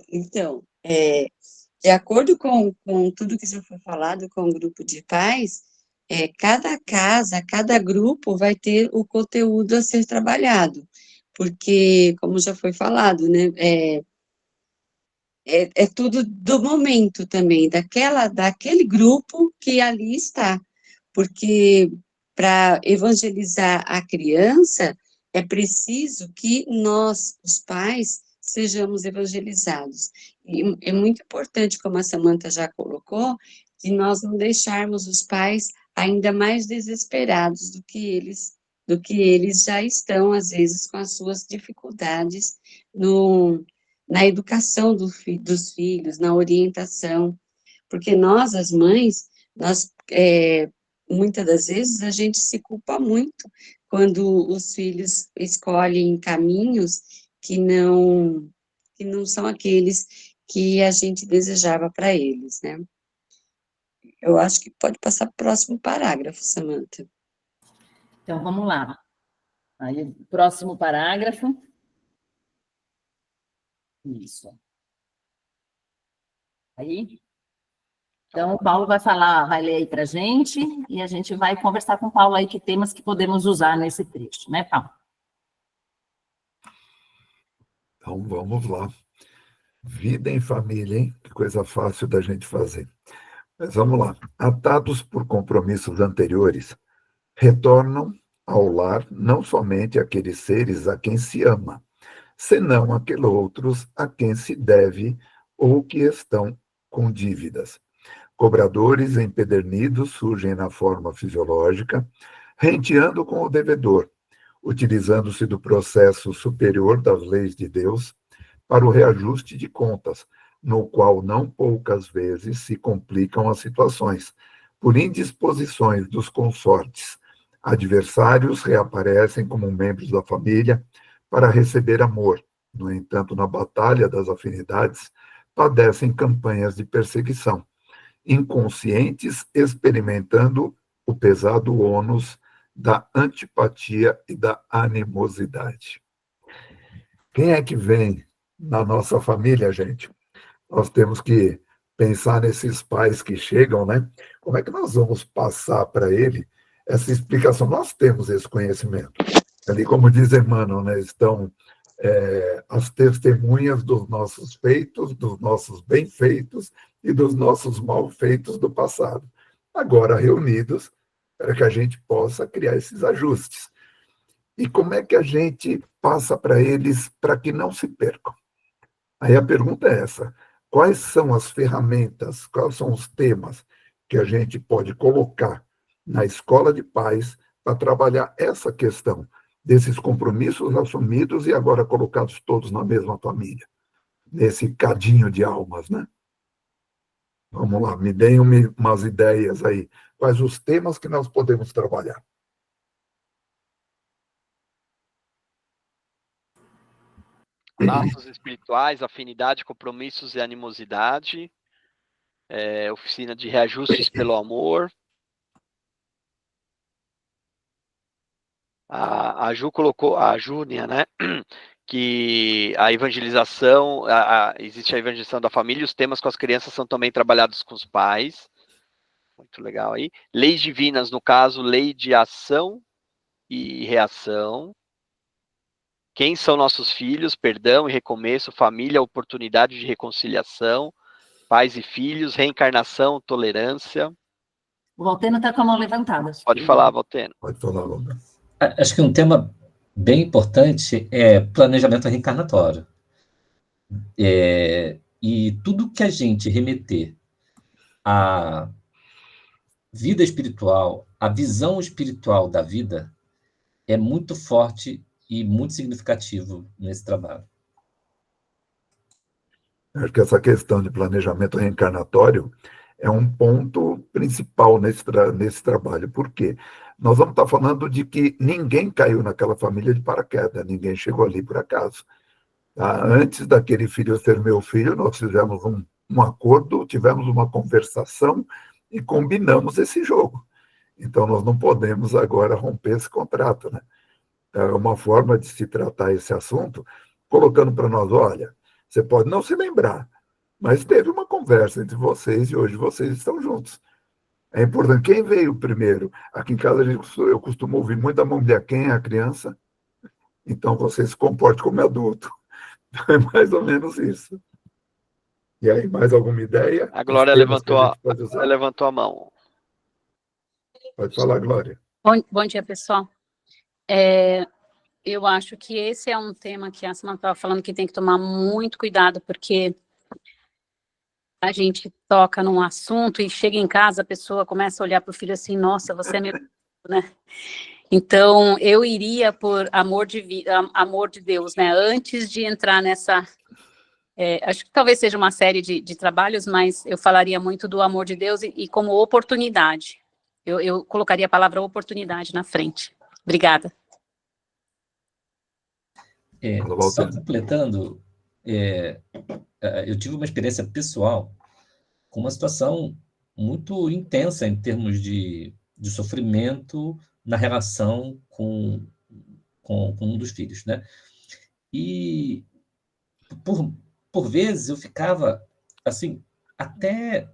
Então, de acordo com tudo que já foi falado com o grupo de pais, cada casa, cada grupo vai ter o conteúdo a ser trabalhado, porque, como já foi falado, né, é tudo do momento também, daquele grupo que ali está, porque para evangelizar a criança, é preciso que nós, os pais, sejamos evangelizados. E é muito importante, como a Samantha já colocou, que nós não deixarmos os pais ainda mais desesperados do que eles já estão, às vezes, com as suas dificuldades na educação dos filhos, na orientação, porque nós, as mães, muitas das vezes a gente se culpa muito quando os filhos escolhem caminhos que não são aqueles que a gente desejava para eles, né? Eu acho que pode passar para o próximo parágrafo, Samantha. Então, vamos lá. Aí, próximo parágrafo. Isso. Aí. Então, o Paulo vai falar, vai ler aí para a gente, e a gente vai conversar com o Paulo aí que temas que podemos usar nesse trecho, né, Paulo? Então, vamos lá. Vida em família, hein? Que coisa fácil da gente fazer. Mas vamos lá. Atados por compromissos anteriores, retornam ao lar não somente aqueles seres a quem se ama, senão aqueles outros a quem se deve ou que estão com dívidas. Cobradores empedernidos surgem na forma fisiológica, renteando com o devedor, utilizando-se do processo superior das leis de Deus para o reajuste de contas, no qual não poucas vezes se complicam as situações, por indisposições dos consortes. Adversários reaparecem como membros da família para receber amor. No entanto, na batalha das afinidades, padecem campanhas de perseguição, inconscientes experimentando o pesado ônus da antipatia e da animosidade. Quem é que vem na nossa família, gente? Nós temos que pensar nesses pais que chegam, né? Como é que nós vamos passar para ele essa explicação? Nós temos esse conhecimento. Ali, como diz Emmanuel, né, estão as testemunhas dos nossos feitos, dos nossos bem-feitos e dos nossos mal-feitos do passado. Agora reunidos, para que a gente possa criar esses ajustes. E como é que a gente passa para eles para que não se percam? Aí a pergunta é essa: quais são as ferramentas, quais são os temas que a gente pode colocar na escola de pais para trabalhar essa questão desses compromissos assumidos e agora colocados todos na mesma família, nesse cadinho de almas, né? Vamos lá, me deem umas ideias aí. Quais os temas que nós podemos trabalhar? Laços espirituais, afinidade, compromissos e animosidade. Oficina de reajustes pelo amor. A Ju colocou, a Júnia, né? Que a evangelização, existe a evangelização da família, os temas com as crianças são também trabalhados com os pais. Muito legal aí. Leis divinas, no caso, lei de ação e reação. Quem são nossos filhos? Perdão e recomeço, família, oportunidade de reconciliação, pais e filhos, reencarnação, tolerância. O Valteno está com a mão levantada. Pode falar, Valteno. Pode falar, Valteno. Acho que um tema bem importante é planejamento reencarnatório. E tudo que a gente remeter à vida espiritual, à visão espiritual da vida, é muito forte e muito significativo nesse trabalho. Acho que essa questão de planejamento reencarnatório é um ponto principal nesse trabalho. Por quê? Nós vamos estar falando de que ninguém caiu naquela família de paraquedas, ninguém chegou ali por acaso. Tá? Antes daquele filho ser meu filho, nós fizemos um acordo, tivemos uma conversação e combinamos esse jogo. Então, nós não podemos agora romper esse contrato, né? É uma forma de se tratar esse assunto, colocando para nós, olha, você pode não se lembrar, mas teve uma conversa entre vocês e hoje vocês estão juntos. É importante. Quem veio primeiro? Aqui em casa eu costumo ouvir muito a mulher, quem é a criança? Então você se comporte como adulto. É mais ou menos isso. E aí, mais alguma ideia? A Glória levantou a mão. Pode falar, Glória. Bom dia, pessoal. Eu acho que esse é um tema que a Samanta estava falando que tem que tomar muito cuidado, porque a gente toca num assunto e chega em casa, a pessoa começa a olhar para o filho assim, nossa, você é meu filho, né? Então, eu iria por amor de Deus, né? Antes de entrar nessa... acho que talvez seja uma série de trabalhos, mas eu falaria muito do amor de Deus e como oportunidade. Eu colocaria a palavra oportunidade na frente. Obrigada. Só completando, eu tive uma experiência pessoal com uma situação muito intensa em termos de sofrimento na relação com um dos filhos, né? E por vezes eu ficava assim até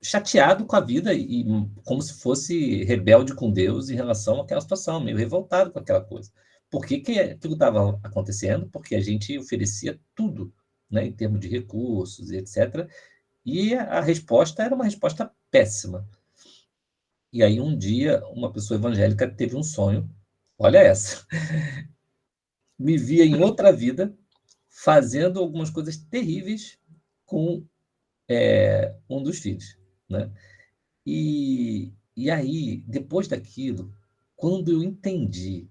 chateado com a vida e como se fosse rebelde com Deus em relação àquela situação, meio revoltado com aquela coisa. Por que aquilo estava acontecendo? Porque a gente oferecia tudo, né, em termos de recursos e etc. E a resposta era uma resposta péssima. E aí, um dia, uma pessoa evangélica teve um sonho, olha essa, me via em outra vida fazendo algumas coisas terríveis com um dos filhos, né? E aí, depois daquilo, quando eu entendi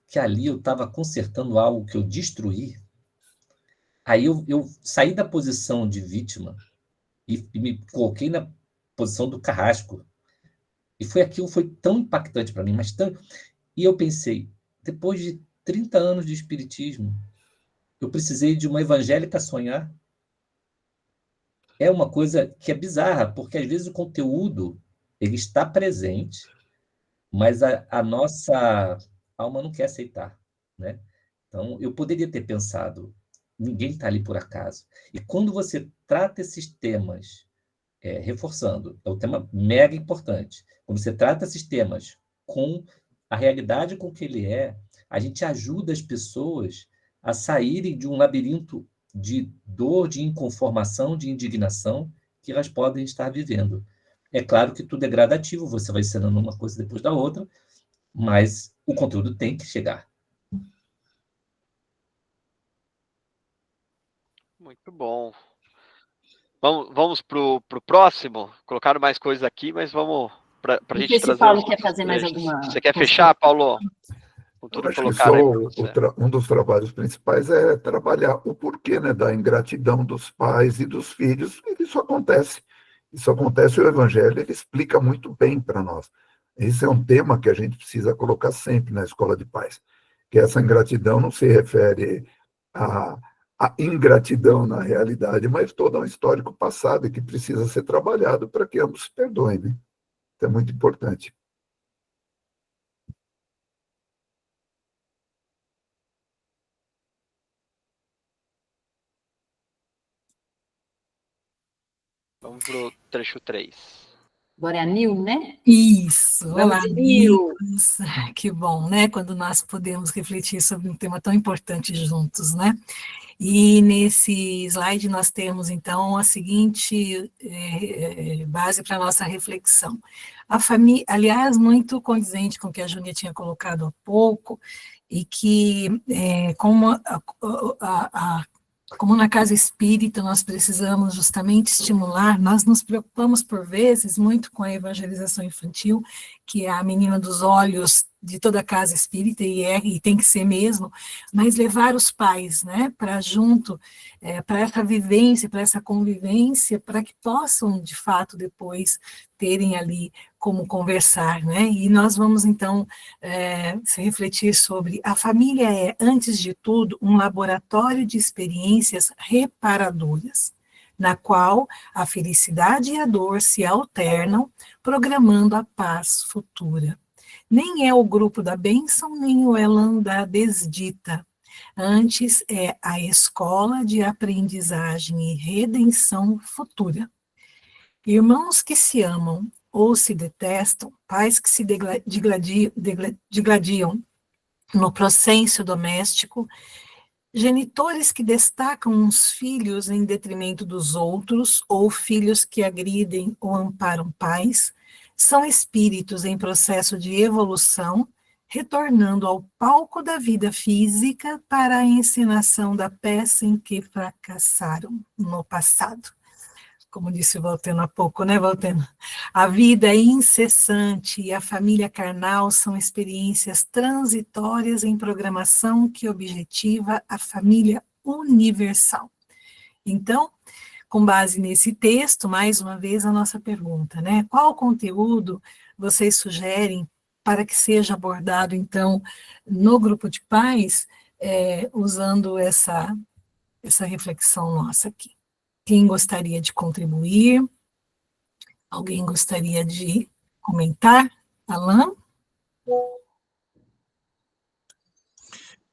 que ali eu estava consertando algo que eu destruí, aí eu saí da posição de vítima e me coloquei na posição do carrasco. E aquilo foi tão impactante para mim, mas tão... E eu pensei, depois de 30 anos de espiritismo, eu precisei de uma evangélica sonhar. É uma coisa que é bizarra, porque às vezes o conteúdo ele está presente, mas a nossa alma não quer aceitar, né? Então, eu poderia ter pensado ninguém está ali por acaso. E quando você trata esses temas, reforçando, é um tema mega importante, quando você trata esses temas com a realidade com que ele é, a gente ajuda as pessoas a saírem de um labirinto de dor, de inconformação, de indignação que elas podem estar vivendo. É claro que tudo é gradativo, você vai ensinando uma coisa depois da outra, mas o conteúdo tem que chegar. Muito bom. Vamos para o próximo? Colocaram mais coisas aqui, mas vamos para a gente trazer. Paulo quer fazer mais alguma. Você quer fechar, Paulo? Com tudo acho que colocado aí um dos trabalhos principais é trabalhar o porquê, né, da ingratidão dos pais e dos filhos. E isso acontece. Isso acontece, o Evangelho ele explica muito bem para nós. Esse é um tema que a gente precisa colocar sempre na escola de pais, que essa ingratidão não se refere a ingratidão na realidade, mas todo um histórico passado e que precisa ser trabalhado para que ambos se perdoem, né? Isso é muito importante. Vamos para o trecho 3. Agora é a Nil, né? Isso, olá, Vamos, Nil. amigos. Que bom, né? Quando nós podemos refletir sobre um tema tão importante juntos, né? E nesse slide nós temos, então, a seguinte base para a nossa reflexão. A família, aliás, muito condizente com o que a Júnia tinha colocado há pouco, e que, como na casa espírita nós precisamos justamente estimular, nós nos preocupamos por vezes muito com a evangelização infantil, que é a menina dos olhos de toda a casa espírita, e tem que ser mesmo, mas levar os pais, né, para junto, para essa vivência, para essa convivência, para que possam, de fato, depois terem ali como conversar, né, e nós vamos, então, se refletir sobre a família é, antes de tudo, um laboratório de experiências reparadoras, na qual a felicidade e a dor se alternam, programando a paz futura. Nem é o grupo da bênção, nem o elan da desdita. Antes é a escola de aprendizagem e redenção futura. Irmãos que se amam ou se detestam, pais que se digladiam no processo doméstico, genitores que destacam uns filhos em detrimento dos outros, ou filhos que agridem ou amparam pais, são espíritos em processo de evolução, retornando ao palco da vida física para a encenação da peça em que fracassaram no passado. Como disse o Valteno há pouco, né, Valteno? A vida é incessante e a família carnal são experiências transitórias em programação que objetiva a família universal. Então, com base nesse texto, mais uma vez a nossa pergunta, né? Qual conteúdo vocês sugerem para que seja abordado, então, no grupo de pais, usando essa reflexão nossa aqui? Quem gostaria de contribuir? Alguém gostaria de comentar? Alain?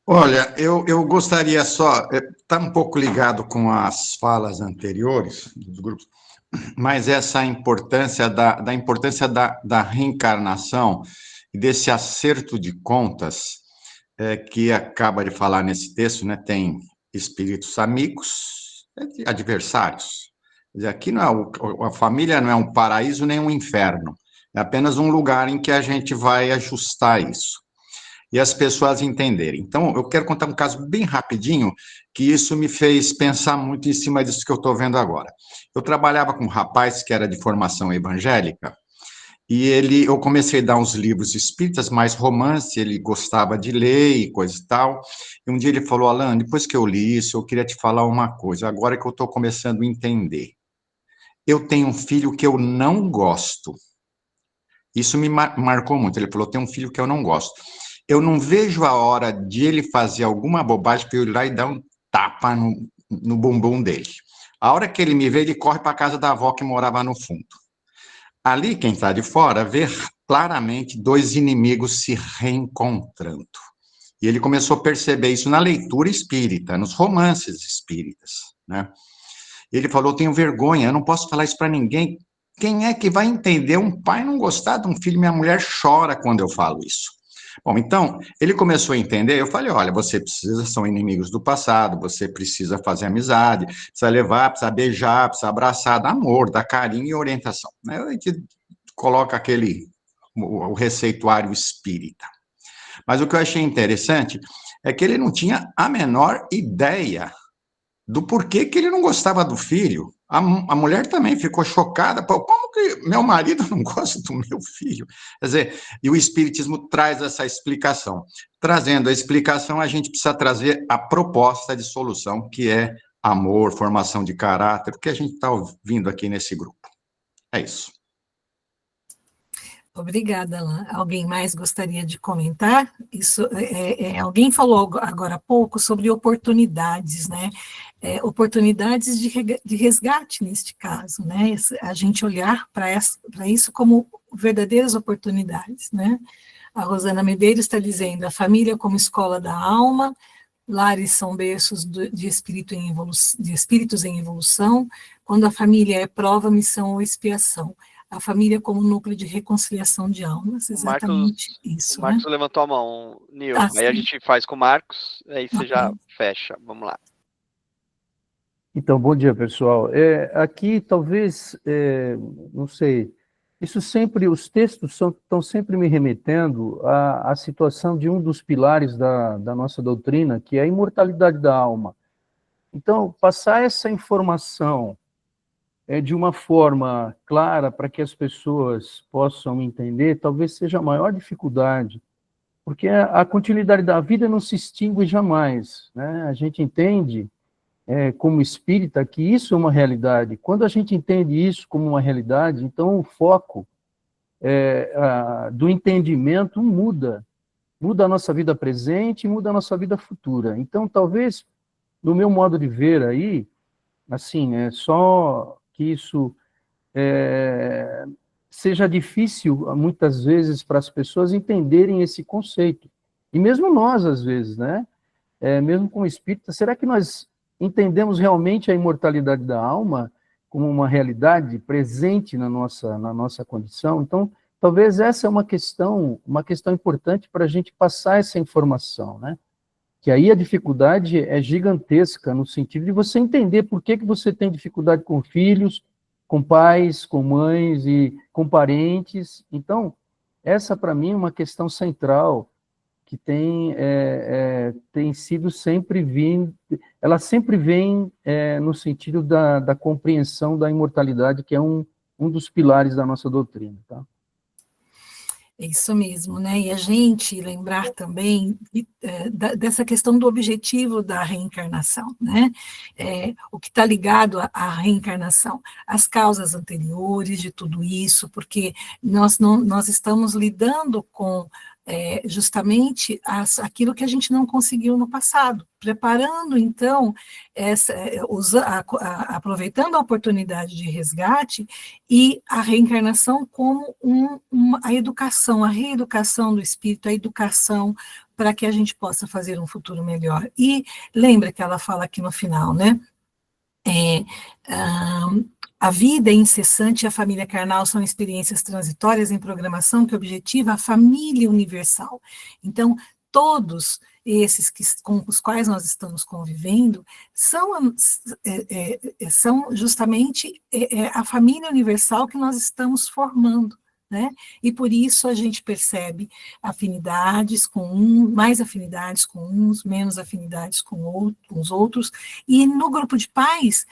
Olha, eu gostaria só, está um pouco ligado com as falas anteriores dos grupos, mas essa importância da reencarnação e desse acerto de contas que acaba de falar nesse texto, né? Tem espíritos amigos, adversários. Quer dizer, aqui não é a família não é um paraíso nem um inferno, é apenas um lugar em que a gente vai ajustar isso e as pessoas entenderem. Então, eu quero contar um caso bem rapidinho, que isso me fez pensar muito em cima disso que eu estou vendo agora. Eu trabalhava com um rapaz que era de formação evangélica, e eu comecei a dar uns livros espíritas, mais romance, ele gostava de ler e coisa e tal, e um dia ele falou, Alain, depois que eu li isso, eu queria te falar uma coisa, agora que eu estou começando a entender. Eu tenho um filho que eu não gosto. Isso me marcou muito, ele falou, tem um filho que eu não gosto. Eu não vejo a hora de ele fazer alguma bobagem para eu ir lá e dar um tapa no bumbum dele. A hora que ele me vê, ele corre para a casa da avó que morava no fundo. Ali, quem está de fora, vê claramente dois inimigos se reencontrando. E ele começou a perceber isso na leitura espírita, nos romances espíritas, né? Ele falou, tenho vergonha, eu não posso falar isso para ninguém. Quem é que vai entender um pai não gostar de um filho? Minha mulher chora quando eu falo isso. Bom, então, ele começou a entender, eu falei, olha, são inimigos do passado, você precisa fazer amizade, precisa levar, precisa beijar, precisa abraçar, dar amor, dar carinho e orientação. Né? A gente coloca o receituário espírita. Mas o que eu achei interessante é que ele não tinha a menor ideia do porquê que ele não gostava do filho. A mulher também ficou chocada. Pô, como que meu marido não gosta do meu filho? Quer dizer, e o Espiritismo traz essa explicação. Trazendo a explicação, a gente precisa trazer a proposta de solução, que é amor, formação de caráter, o que a gente está ouvindo aqui nesse grupo. É isso. Obrigada, Alain. Alguém mais gostaria de comentar? Alguém falou agora há pouco sobre oportunidades, né? Oportunidades de resgate neste caso, né? A gente olhar para isso como verdadeiras oportunidades, né? A Rosana Medeiros está dizendo, a família como escola da alma, lares são berços de espíritos em evolução, quando a família é prova, missão ou expiação. A família como núcleo de reconciliação de almas, exatamente isso. O Marcos né? levantou a mão, Nil. Ah, aí a sim. gente faz com o Marcos, aí você Ok. já fecha. Vamos lá. Então, bom dia, pessoal. Aqui, talvez, não sei, os textos estão sempre me remetendo à situação de um dos pilares da nossa doutrina, que é a imortalidade da alma. Então, passar essa informação de uma forma clara para que as pessoas possam entender, talvez seja a maior dificuldade, porque a continuidade da vida não se extingue jamais, né? A gente entende, como espírita, que isso é uma realidade. Quando a gente entende isso como uma realidade, então o foco do entendimento muda a nossa vida presente, muda a nossa vida futura. Então, talvez, no meu modo de ver aí, assim, só que isso seja difícil, muitas vezes, para as pessoas entenderem esse conceito. E mesmo nós, às vezes, né? Mesmo como espírita, será que nós entendemos realmente a imortalidade da alma como uma realidade presente na nossa condição? Então, talvez essa é uma questão importante para a gente passar essa informação, né? Que aí a dificuldade é gigantesca, no sentido de você entender por que você tem dificuldade com filhos, com pais, com mães e com parentes. Então, essa para mim é uma questão central que tem sido sempre vindo, ela sempre vem no sentido da compreensão da imortalidade, que é um dos pilares da nossa doutrina, tá? É isso mesmo, né? E a gente lembrar também dessa questão do objetivo da reencarnação, né? O que está ligado à reencarnação, as causas anteriores de tudo isso, porque nós estamos lidando com justamente aquilo que a gente não conseguiu no passado, preparando, então, aproveitando a oportunidade de resgate e a reencarnação como a educação, a reeducação do espírito, a educação para que a gente possa fazer um futuro melhor. E lembra que ela fala aqui no final, né? A vida é incessante e a família carnal são experiências transitórias em programação que objetiva a família universal. Então, todos esses com os quais nós estamos convivendo são justamente a família universal que nós estamos formando, né? E por isso a gente percebe afinidades mais afinidades com uns, menos afinidades com os outros, e no grupo de pais,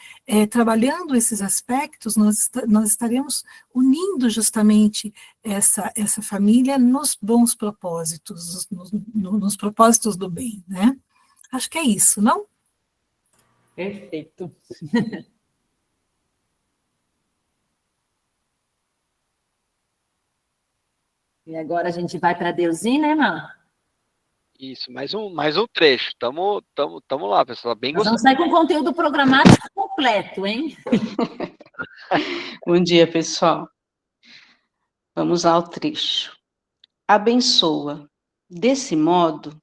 trabalhando esses aspectos, nós estaremos unindo justamente essa família nos bons propósitos, nos propósitos do bem, né? Acho que é isso, não? Perfeito. E agora a gente vai para Deusinho, né, Má? Isso, mais um trecho. Tamo lá, pessoal. Bem Nós gostoso. vamos sair com conteúdo programático completo, hein? Bom dia, pessoal. Vamos ao trecho. Abençoa. Desse modo,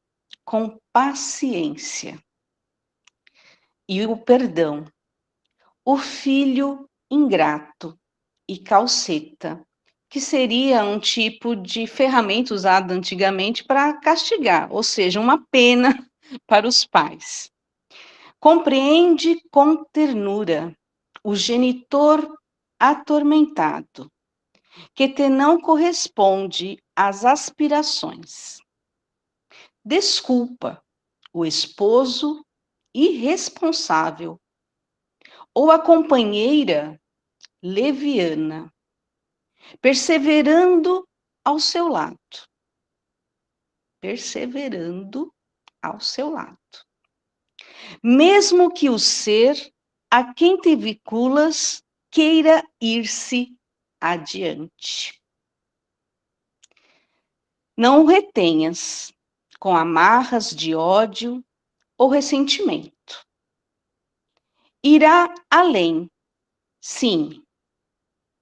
com paciência. E o perdão. O filho ingrato e calceta, que seria um tipo de ferramenta usada antigamente para castigar, ou seja, uma pena para os pais. Compreende com ternura o genitor atormentado, que te não corresponde às aspirações. Desculpa o esposo irresponsável ou a companheira leviana, perseverando ao seu lado. Perseverando ao seu lado. Mesmo que o ser a quem te vinculas queira ir-se adiante. Não o retenhas com amarras de ódio ou ressentimento. Irá além, sim.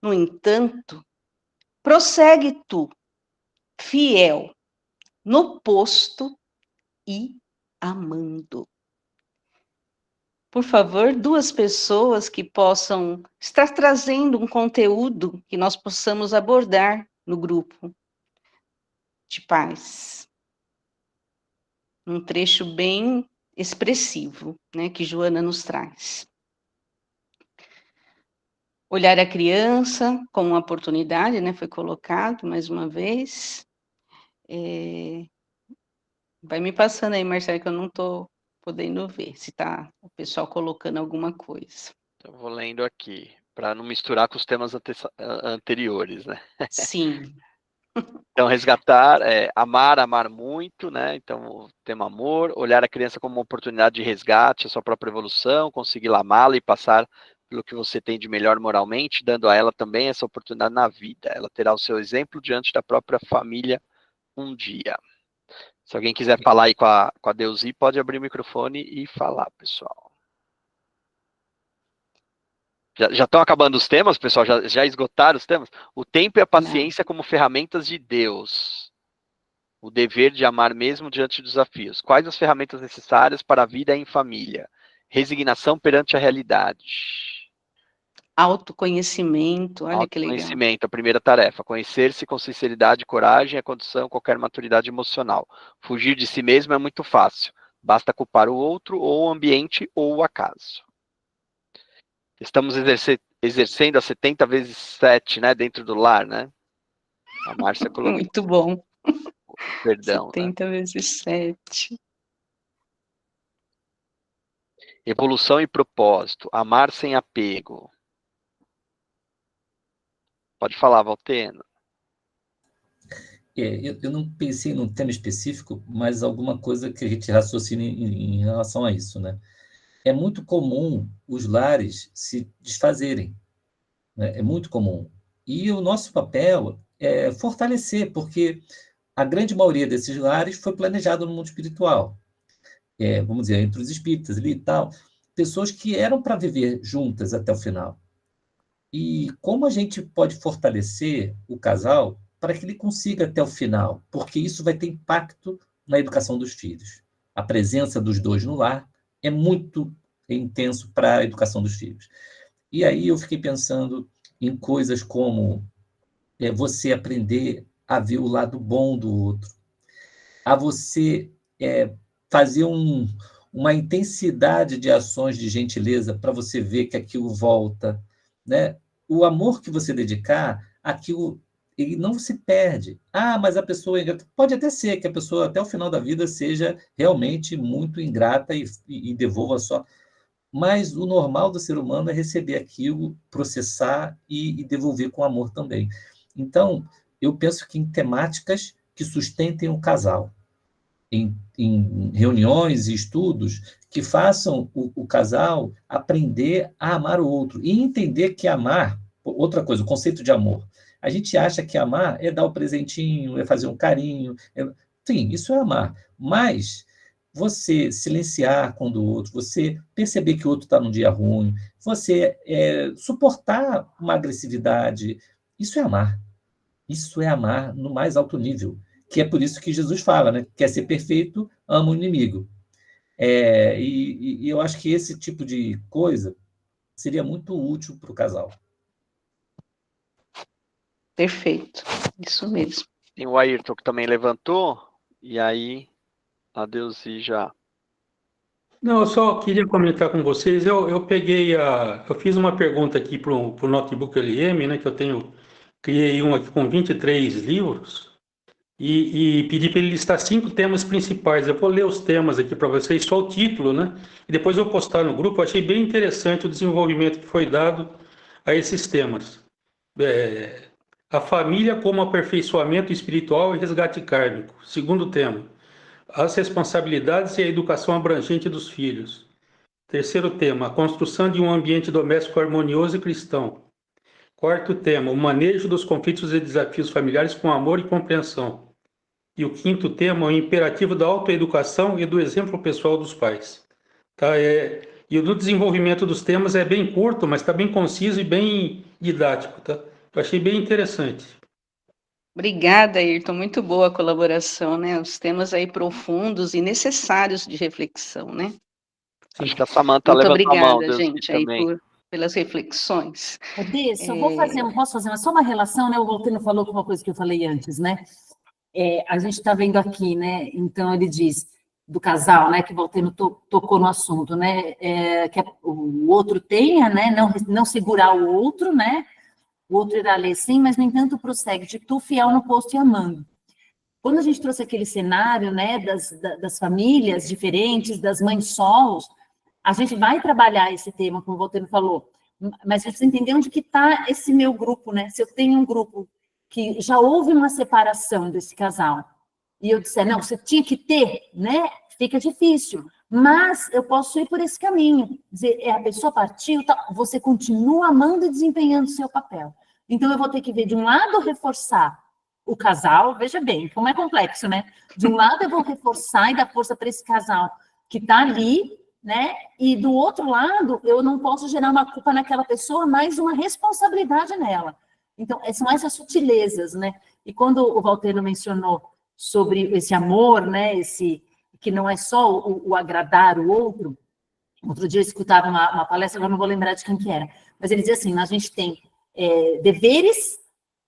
No entanto, prossegue tu, fiel, no posto e amando. Por favor, 2 pessoas que possam estar trazendo um conteúdo que nós possamos abordar no grupo de paz. Um trecho bem expressivo, né, que Joana nos traz. Olhar a criança como uma oportunidade, né, foi colocado mais uma vez. Vai me passando aí, Marcelo, que eu não estou podendo ver se está o pessoal colocando alguma coisa. Eu vou lendo aqui, para não misturar com os temas anteriores, né? Sim. Então, resgatar, amar muito, né? Então, o tema amor, olhar a criança como uma oportunidade de resgate, a sua própria evolução, conseguir amá-la e passar pelo que você tem de melhor moralmente, dando a ela também essa oportunidade na vida. Ela terá o seu exemplo diante da própria família um dia. Se alguém quiser falar aí com a Deusi, pode abrir o microfone e falar, pessoal. Já estão acabando os temas, pessoal? Já esgotaram os temas? O tempo e a paciência como ferramentas de Deus. O dever de amar mesmo diante dos desafios. Quais as ferramentas necessárias para a vida em família? Resignação perante a realidade. Autoconhecimento, olha que legal. Autoconhecimento, a primeira tarefa. Conhecer-se com sinceridade e coragem é condição a qualquer maturidade emocional. Fugir de si mesmo é muito fácil. Basta culpar o outro, ou o ambiente, ou o acaso. Estamos exercendo a 70 vezes 7, né, dentro do lar, né? A Márcia colocou. Muito bom. Perdão. 70 vezes 7. Evolução e propósito. Amar sem apego. Pode falar, Valtena. Eu não pensei num tema específico, mas alguma coisa que a gente raciocina em relação a isso, né? É muito comum os lares se desfazerem, né? É muito comum. E o nosso papel é fortalecer, porque a grande maioria desses lares foi planejado no mundo espiritual. Vamos dizer, entre os espíritas ali e tal, pessoas que eram para viver juntas até o final. E como a gente pode fortalecer o casal para que ele consiga até o final? Porque isso vai ter impacto na educação dos filhos. A presença dos dois no lar é muito intenso para a educação dos filhos. E aí eu fiquei pensando em coisas como você aprender a ver o lado bom do outro, a você fazer uma intensidade de ações de gentileza para você ver que aquilo volta, né? O amor que você dedicar, aquilo ele não se perde. Mas a pessoa pode até ser que a pessoa até o final da vida seja realmente muito ingrata e devolva só. Mas o normal do ser humano é receber aquilo, processar e devolver com amor também. Então, eu penso que em temáticas que sustentem o casal, em reuniões e estudos que façam o casal aprender a amar o outro e entender que amar, outra coisa, o conceito de amor. A gente acha que amar é dar o presentinho, é fazer um carinho. Sim, isso é amar. Mas você silenciar quando o outro, você perceber que o outro está num dia ruim, você suportar uma agressividade, isso é amar. Isso é amar no mais alto nível. que é por isso que Jesus fala, né? Quer ser perfeito, ama o inimigo. E eu acho que esse tipo de coisa seria muito útil para o casal. Perfeito, isso mesmo. Tem o Ayrton que também levantou, e aí a Deusi já... Não, eu só queria comentar com vocês. Eu fiz uma pergunta aqui para o Notebook LM, né? Que criei um aqui com 23 livros e pedi para ele listar 5 temas principais. Eu vou ler os temas aqui para vocês, só o título, né? E depois eu vou postar no grupo. Eu achei bem interessante o desenvolvimento que foi dado a esses temas. A família como aperfeiçoamento espiritual e resgate kármico. Segundo tema, as responsabilidades e a educação abrangente dos filhos. Terceiro tema, a construção de um ambiente doméstico harmonioso e cristão. Quarto tema, o manejo dos conflitos e desafios familiares com amor e compreensão. E o quinto tema, o imperativo da autoeducação e do exemplo pessoal dos pais. Tá? E o desenvolvimento dos temas é bem curto, mas está bem conciso e bem didático. Tá? Eu achei bem interessante. Obrigada, Ayrton, muito boa a colaboração, né? Os temas aí profundos e necessários de reflexão, né? Acho que a Samanta Muito levantou a mão, obrigada, Deusi, gente, aí também. pelas reflexões. Só posso fazer só uma relação, né? O Voltaire falou com uma coisa que eu falei antes, né? A gente está vendo aqui, né? Então ele diz do casal, né? Que o Voltaire tocou no assunto, né? Que o outro tenha, né? Não segurar o outro, né? O outro irá ler sim, mas no entanto prossegue de tu fiel no posto e amando. Quando a gente trouxe aquele cenário, né? Das famílias diferentes, das mães solos, a gente vai trabalhar esse tema, como o Voltaire falou, mas você entender onde que está esse meu grupo, né? Se eu tenho um grupo que já houve uma separação desse casal, e eu disser, não, você tinha que ter, né? Fica difícil, mas eu posso ir por esse caminho, dizer, a pessoa partiu, tá, você continua amando e desempenhando o seu papel. Então, eu vou ter que ver, de um lado, reforçar o casal, veja bem, como é complexo, né? De um lado, eu vou reforçar e dar força para esse casal que está ali, né? E do outro lado, eu não posso gerar uma culpa naquela pessoa, mas uma responsabilidade nela. Então, são essas sutilezas, né? E quando o Voltaire mencionou sobre esse amor, né? Que não é só o agradar o outro. Outro dia eu escutava uma palestra, agora não vou lembrar de quem que era, mas ele dizia assim, a gente tem deveres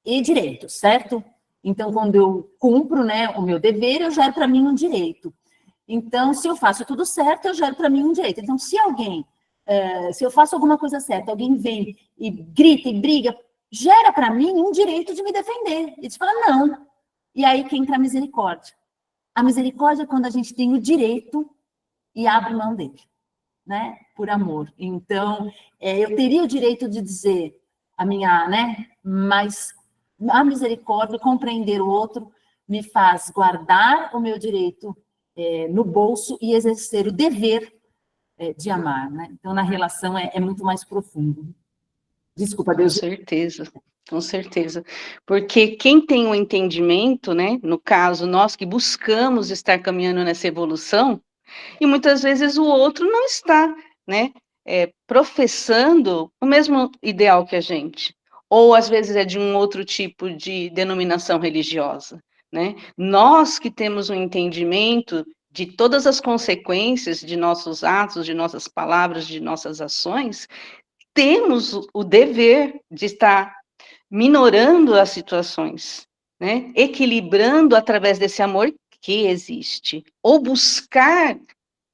e direitos, certo? Então, quando eu cumpro, né, o meu dever, eu gero para mim um direito. Então, se eu faço tudo certo, eu gero para mim um direito. Então, se eu faço alguma coisa certa, alguém vem e grita e briga, gera para mim um direito de me defender. E de falar, não. E aí que entra a misericórdia. A misericórdia é quando a gente tem o direito e abre mão dele, né? Por amor. Então, eu teria o direito de dizer a minha, né? Mas a misericórdia, compreender o outro, me faz guardar o meu direito no bolso e exercer o dever de amar, né? Então, na relação é muito mais profundo. Desculpa, Deus. Com certeza. Porque quem tem um entendimento, né? No caso, nós que buscamos estar caminhando nessa evolução, e muitas vezes o outro não está, né? Professando o mesmo ideal que a gente. Ou, às vezes, é de um outro tipo de denominação religiosa, né? Nós que temos um entendimento de todas as consequências de nossos atos, de nossas palavras, de nossas ações, temos o dever de estar minorando as situações, né? Equilibrando através desse amor que existe, ou buscar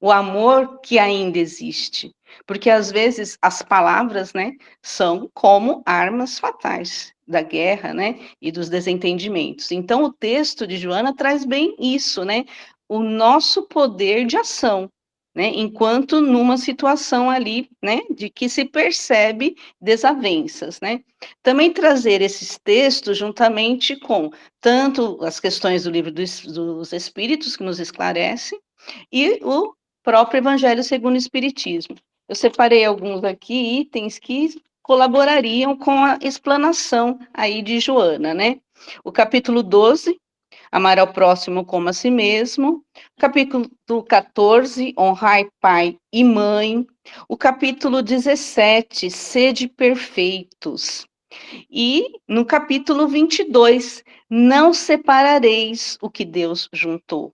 o amor que ainda existe, porque às vezes as palavras, né, são como armas fatais da guerra, né, e dos desentendimentos. Então o texto de Joana traz bem isso, né, o nosso poder de ação, né, enquanto numa situação ali, né, de que se percebe desavenças, né. Também trazer esses textos juntamente com tanto as questões do livro dos Espíritos, que nos esclarece, e o próprio Evangelho segundo o Espiritismo. Eu separei alguns aqui, itens que colaborariam com a explanação aí de Joana, né. O capítulo 12, amar ao próximo como a si mesmo. O capítulo 14, honrai pai e mãe. O capítulo 17, sede perfeitos. E no capítulo 22, não separareis o que Deus juntou.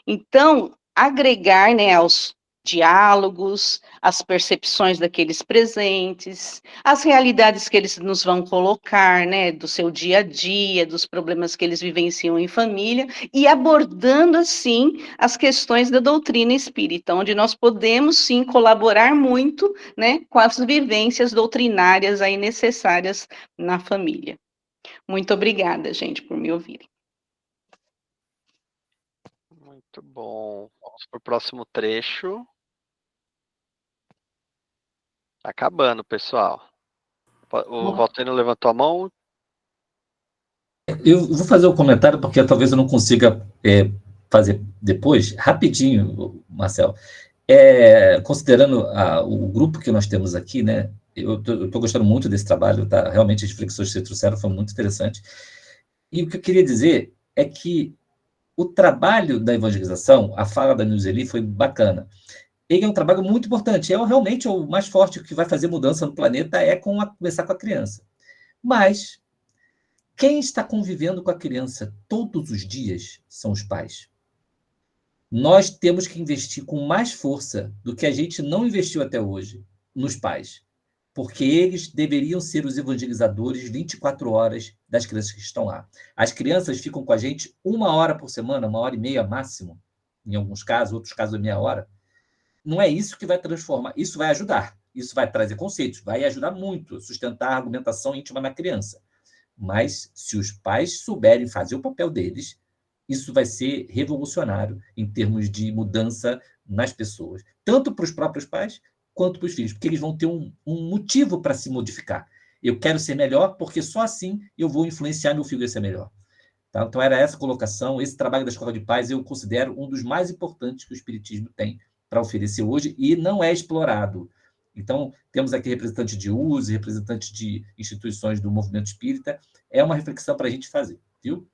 Então, agregar, né, aos diálogos, as percepções daqueles presentes, as realidades que eles nos vão colocar, né, do seu dia a dia, dos problemas que eles vivenciam em família, e abordando, assim, as questões da doutrina espírita, onde nós podemos, sim, colaborar muito, né, com as vivências doutrinárias aí necessárias na família. Muito obrigada, gente, por me ouvirem. Muito bom. Vamos para o próximo trecho. Tá acabando, pessoal. O Valtênio levantou a mão. Eu vou fazer um comentário, porque talvez eu não consiga fazer depois, rapidinho, Marcelo. Considerando o grupo que nós temos aqui, né? Eu estou gostando muito desse trabalho, tá? Realmente as reflexões que vocês trouxeram foram muito interessantes. E o que eu queria dizer é que o trabalho da evangelização, a fala da Nilzeli foi bacana. Ele é um trabalho muito importante, realmente o mais forte, o que vai fazer mudança no planeta começar com a criança. Mas quem está convivendo com a criança todos os dias são os pais. Nós temos que investir com mais força do que a gente não investiu até hoje nos pais, porque eles deveriam ser os evangelizadores 24 horas das crianças que estão lá. As crianças ficam com a gente 1 hora por semana, 1h30 máximo, em alguns casos, outros casos meia hora. Não é isso que vai transformar, isso vai ajudar, isso vai trazer conceitos, vai ajudar muito a sustentar a argumentação íntima na criança. Mas se os pais souberem fazer o papel deles, isso vai ser revolucionário em termos de mudança nas pessoas, tanto para os próprios pais quanto para os filhos, porque eles vão ter um motivo para se modificar. Eu quero ser melhor porque só assim eu vou influenciar meu filho a ser melhor. Tá? Então era essa colocação, esse trabalho da Escola de Paz eu considero um dos mais importantes que o Espiritismo tem para oferecer hoje e não é explorado. Então, temos aqui representantes de USE, representantes de instituições do movimento espírita. É uma reflexão para a gente fazer, viu?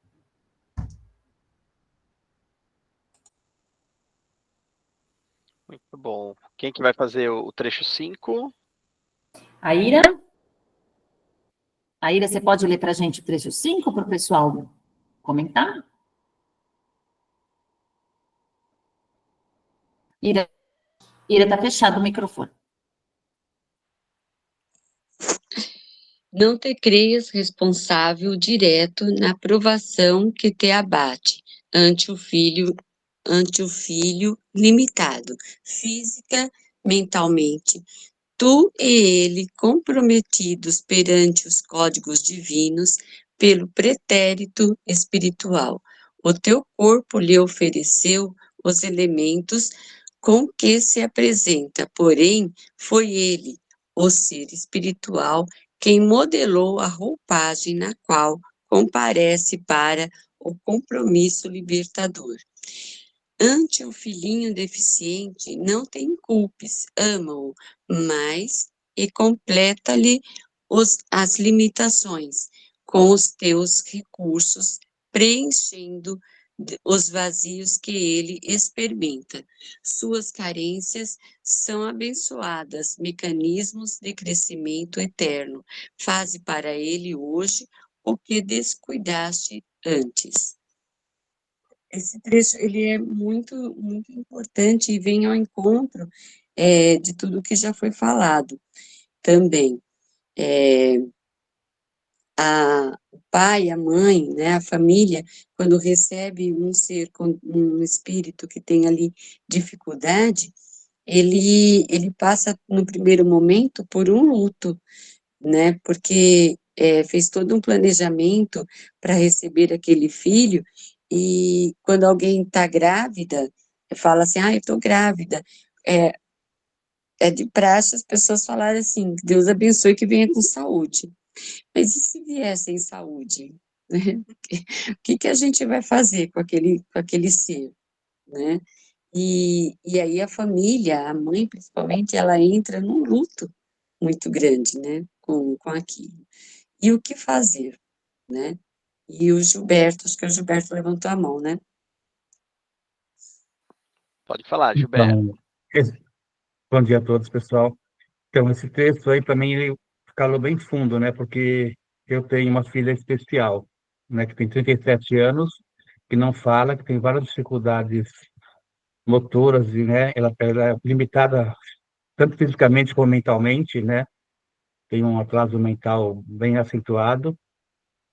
Muito bom. Quem que vai fazer o trecho 5? A Ira? A Ira, você pode ler para a gente o trecho 5 para o pessoal comentar? Ira, está fechado o microfone. Não te creias responsável direto na provação que te abate ante o filho limitado, física, mentalmente. Tu e ele comprometidos perante os códigos divinos pelo pretérito espiritual. O teu corpo lhe ofereceu os elementos com que se apresenta, porém, foi ele, o ser espiritual, quem modelou a roupagem na qual comparece para o compromisso libertador. Ante o filhinho deficiente, não te inculpes, ama-o, mas e completa-lhe as limitações com os teus recursos, preenchendo os vazios que ele experimenta. Suas carências são abençoadas, mecanismos de crescimento eterno. Faze para ele hoje o que descuidaste antes. Esse trecho ele é muito, muito importante e vem ao encontro de tudo que já foi falado também. O pai, a mãe, né, a família, quando recebe um ser, um espírito que tem ali dificuldade, ele passa, no primeiro momento, por um luto, né, porque fez todo um planejamento para receber aquele filho, e quando alguém está grávida, fala assim, eu estou grávida, é de praxe as pessoas falarem assim, Deus abençoe que venha com saúde. Mas e se vier sem saúde? Né? O que a gente vai fazer com aquele ser? Né? E aí a família, a mãe principalmente, ela entra num luto muito grande, né? Com aquilo. E o que fazer? Né? E o Gilberto, acho que o Gilberto levantou a mão, né? Pode falar, Gilberto. Então, bom dia a todos, pessoal. Então, esse texto aí, para mim, ele calou bem fundo, né? Porque eu tenho uma filha especial, né, que tem 37 anos, que não fala, que tem várias dificuldades motoras, e, né, ela é limitada tanto fisicamente como mentalmente, né, tem um atraso mental bem acentuado.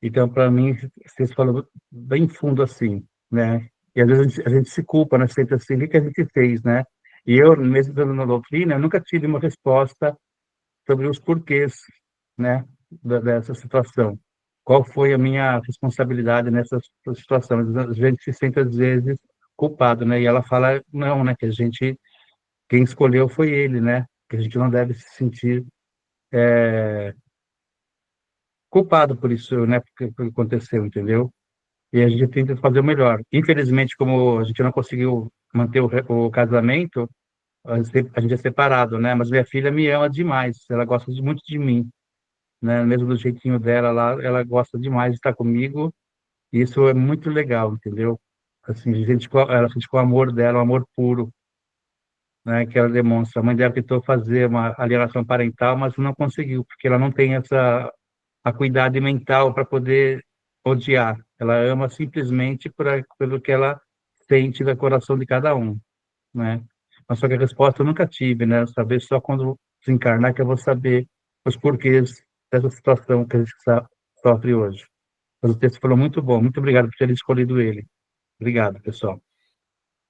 Então, para mim, vocês falam bem fundo assim, né? E às vezes a gente se culpa, né? Sempre assim, o que que a gente fez, né? E eu, mesmo dando na doutrina, eu nunca tive uma resposta sobre os porquês, né? Dessa situação. Qual foi a minha responsabilidade nessa situação? A gente se sente, às vezes, culpado, né? E ela fala, não, né? Que a gente, quem escolheu foi ele, né? Que a gente não deve se sentir culpado por isso, né? Porque aconteceu, entendeu? E a gente tenta fazer o melhor. Infelizmente, como a gente não conseguiu manter o casamento, a gente é separado, né? Mas minha filha me ama demais, ela gosta muito de mim, né? Mesmo do jeitinho dela lá, ela gosta demais de estar comigo, e isso é muito legal, entendeu? Assim, ela sente com o amor dela, um amor puro, né? Que ela demonstra. A mãe dela tentou fazer uma alienação parental, mas não conseguiu, porque ela não tem essa acuidade mental para poder odiar. Ela ama simplesmente pelo que ela sente do coração de cada um, né? Mas só que a resposta eu nunca tive, né? Saber só quando desencarnar que eu vou saber os porquês dessa situação que a gente sofre hoje. Mas o texto falou muito bom. Muito obrigado por ter escolhido ele. Obrigado, pessoal.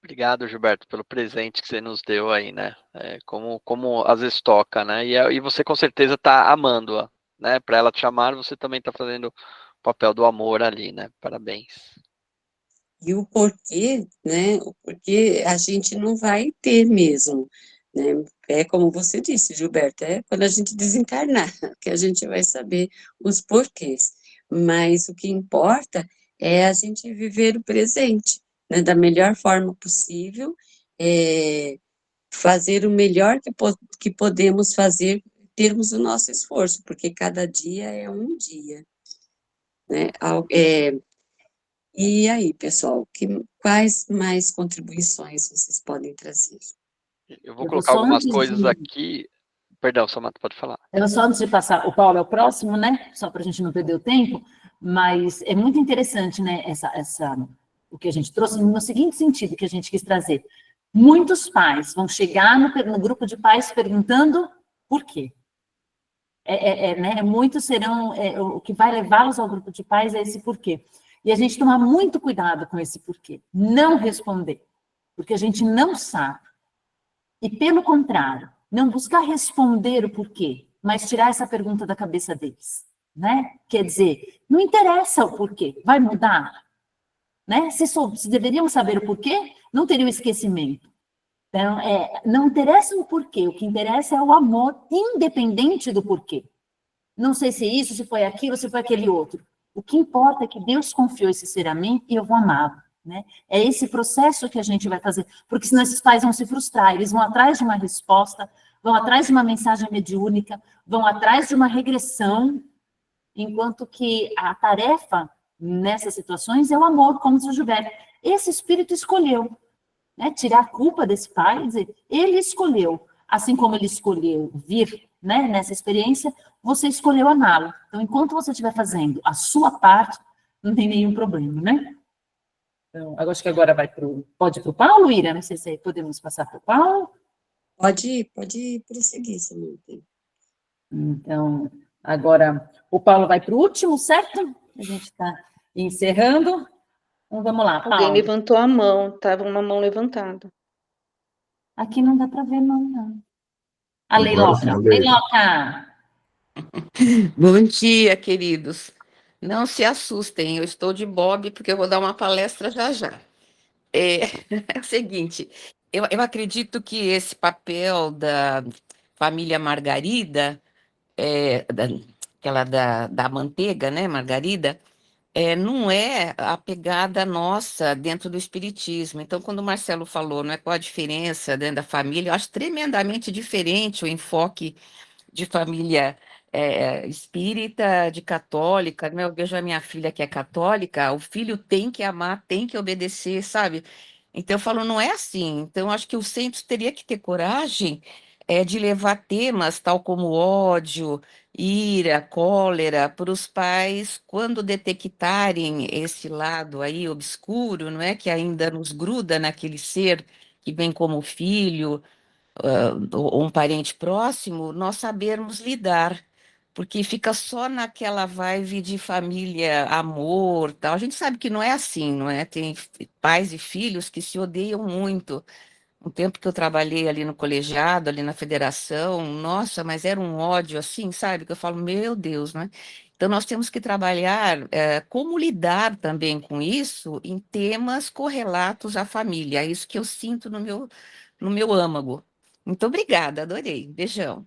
Obrigado, Gilberto, pelo presente que você nos deu aí, né? Como às vezes toca, né? E você com certeza está amando-a, né? Para ela te amar, você também está fazendo o papel do amor ali, né? Parabéns. E o porquê, né? O porquê a gente não vai ter mesmo, né? É como você disse, Gilberto, é quando a gente desencarnar que a gente vai saber os porquês. Mas o que importa é a gente viver o presente, né? Da melhor forma possível, fazer o melhor que podemos fazer, termos o nosso esforço, porque cada dia é um dia, né? E aí, pessoal, quais mais contribuições vocês podem trazer? Eu vou colocar algumas coisas aqui. Perdão, Samanta, pode falar. Eu só antes de passar, o Paulo é o próximo, né? Só para a gente não perder o tempo, mas é muito interessante, né? O que a gente trouxe no seguinte sentido que a gente quis trazer. Muitos pais vão chegar no grupo de pais perguntando por quê. Né? Muitos serão, o que vai levá-los ao grupo de pais é esse porquê. E a gente tomar muito cuidado com esse porquê. Não responder, porque a gente não sabe. E, pelo contrário, não buscar responder o porquê, mas tirar essa pergunta da cabeça deles. Né? Quer dizer, não interessa o porquê, vai mudar? Né? Se deveríamos saber o porquê, não teria o esquecimento. Então, não interessa o porquê, o que interessa é o amor, independente do porquê. Não sei se é isso, se foi aquilo, se foi aquele outro. O que importa é que Deus confiou esse ser a mim e eu vou amá-lo. Né? É esse processo que a gente vai fazer, porque senão esses pais vão se frustrar, eles vão atrás de uma resposta, vão atrás de uma mensagem mediúnica, vão atrás de uma regressão, enquanto que a tarefa nessas situações é o amor, como diz o Gilberto. Esse espírito escolheu, né? Tirar a culpa desse pai, dizer, ele escolheu, assim como ele escolheu vir, né, nessa experiência, você escolheu amá-lo. Então, enquanto você estiver fazendo a sua parte, não tem nenhum problema, né? Então, eu acho que agora pode ir para o Paulo, Ira? Não sei se podemos passar para o Paulo. Pode prosseguir, Samanta. Então, agora o Paulo vai para o último, certo? A gente está encerrando. Então, vamos lá, Paulo. Alguém levantou a mão, estava uma mão levantada. Aqui não dá para ver mão, não. A Leiloca. Leiloca! Bom dia, queridos. Não se assustem, eu estou de bobe porque eu vou dar uma palestra já já. É o seguinte, eu acredito que esse papel da família Margarida, aquela da manteiga, né, Margarida, não é a pegada nossa dentro do espiritismo. Então, quando o Marcelo falou, não é qual a diferença dentro da família, eu acho tremendamente diferente o enfoque de família espírita, de católica, né? Eu vejo a minha filha que é católica, o filho tem que amar, tem que obedecer, sabe? Então eu falo, não é assim. Então eu acho que o centro teria que ter coragem é de levar temas tal como ódio, ira, cólera, para os pais, quando detectarem esse lado aí obscuro, não é, que ainda nos gruda naquele ser que vem como filho, ou um parente próximo, nós sabermos lidar, porque fica só naquela vibe de família, amor, tal. A gente sabe que não é assim, não é? Tem pais e filhos que se odeiam muito. O tempo que eu trabalhei ali no colegiado, ali na federação, nossa, mas era um ódio assim, sabe? Que eu falo, meu Deus, né? Então, nós temos que trabalhar como lidar também com isso em temas correlatos à família. É isso que eu sinto no meu âmago. Muito obrigada, adorei. Beijão.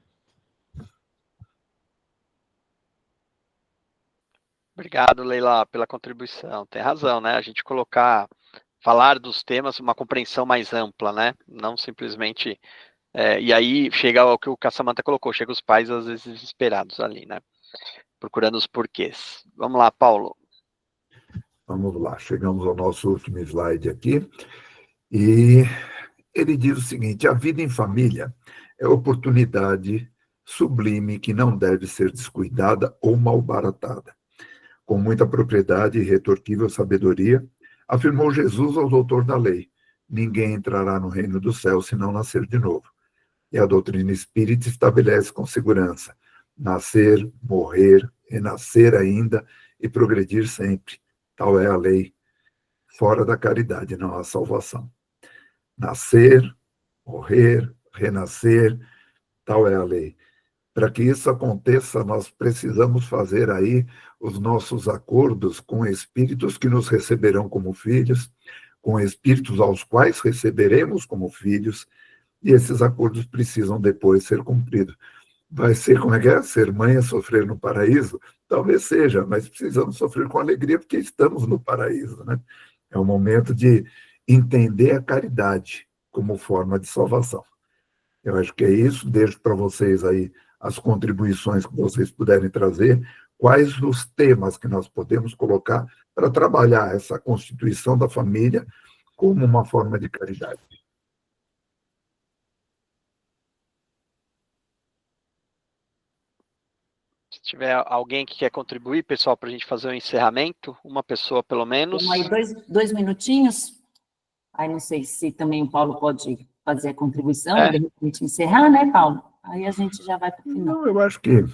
Obrigado, Leila, pela contribuição. Tem razão, né? A gente falar dos temas, uma compreensão mais ampla, né? Não simplesmente. E aí chega o que o Samantha colocou, chega os pais às vezes desesperados ali, né? Procurando os porquês. Vamos lá, Paulo. Vamos lá, chegamos ao nosso último slide aqui. E ele diz o seguinte: a vida em família é oportunidade sublime que não deve ser descuidada ou malbaratada. Com muita propriedade e retorquível sabedoria, afirmou Jesus ao doutor da lei: ninguém entrará no reino do céu se não nascer de novo. E a doutrina espírita estabelece com segurança: nascer, morrer, renascer ainda e progredir sempre. Tal é a lei. Fora da caridade não há salvação. Nascer, morrer, renascer, tal é a lei. Para que isso aconteça, nós precisamos fazer aí os nossos acordos com espíritos que nos receberão como filhos, com espíritos aos quais receberemos como filhos, e esses acordos precisam depois ser cumpridos. Vai ser, como é que é? Ser mãe é sofrer no paraíso? Talvez seja, mas precisamos sofrer com alegria porque estamos no paraíso, né? É o momento de entender a caridade como forma de salvação. Eu acho que é isso. Deixo para vocês aí as contribuições que vocês puderem trazer, quais os temas que nós podemos colocar para trabalhar essa constituição da família como uma forma de caridade. Se tiver alguém que quer contribuir, pessoal, para a gente fazer um encerramento, uma pessoa pelo menos. Temos aí dois minutinhos. Aí não sei se também o Paulo pode fazer a contribuição, de repente encerrar, né, Paulo? Aí a gente já vai para o final. Não, eu acho que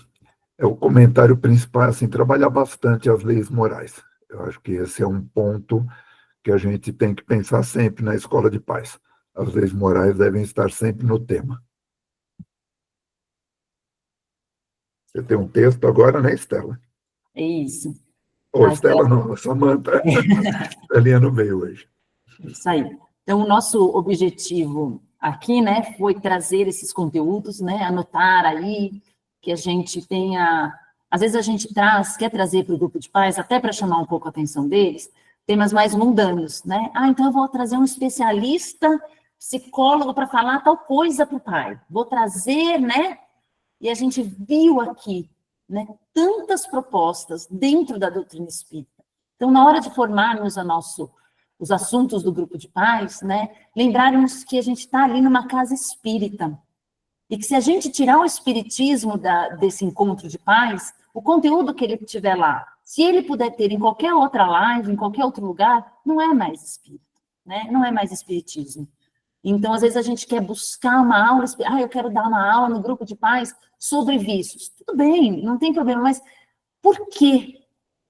o comentário principal é assim, trabalhar bastante as leis morais. Eu acho que esse é um ponto que a gente tem que pensar sempre na escola de paz. As leis morais devem estar sempre no tema. Você tem um texto agora, né, Estela? É isso. Estela não, Samantha. Estelinha não veio hoje. Isso aí. Então, o nosso objetivo aqui, né, foi trazer esses conteúdos, né, anotar aí, que a gente tenha... Às vezes a gente quer trazer para o grupo de pais, até para chamar um pouco a atenção deles, temas mais mundanos, né? Então eu vou trazer um especialista, psicólogo, para falar tal coisa para o pai. Vou trazer, né? E a gente viu aqui, né, tantas propostas dentro da doutrina espírita. Então, na hora de formarmos os assuntos do grupo de pais, né, lembrarmos que a gente está ali numa casa espírita. E que se a gente tirar o espiritismo desse encontro de pais, o conteúdo que ele tiver lá, se ele puder ter em qualquer outra live, em qualquer outro lugar, não é mais espírito, né? Não é mais espiritismo. Então, às vezes, a gente quer buscar uma aula, eu quero dar uma aula no grupo de pais sobre vícios. Tudo bem, não tem problema, mas por que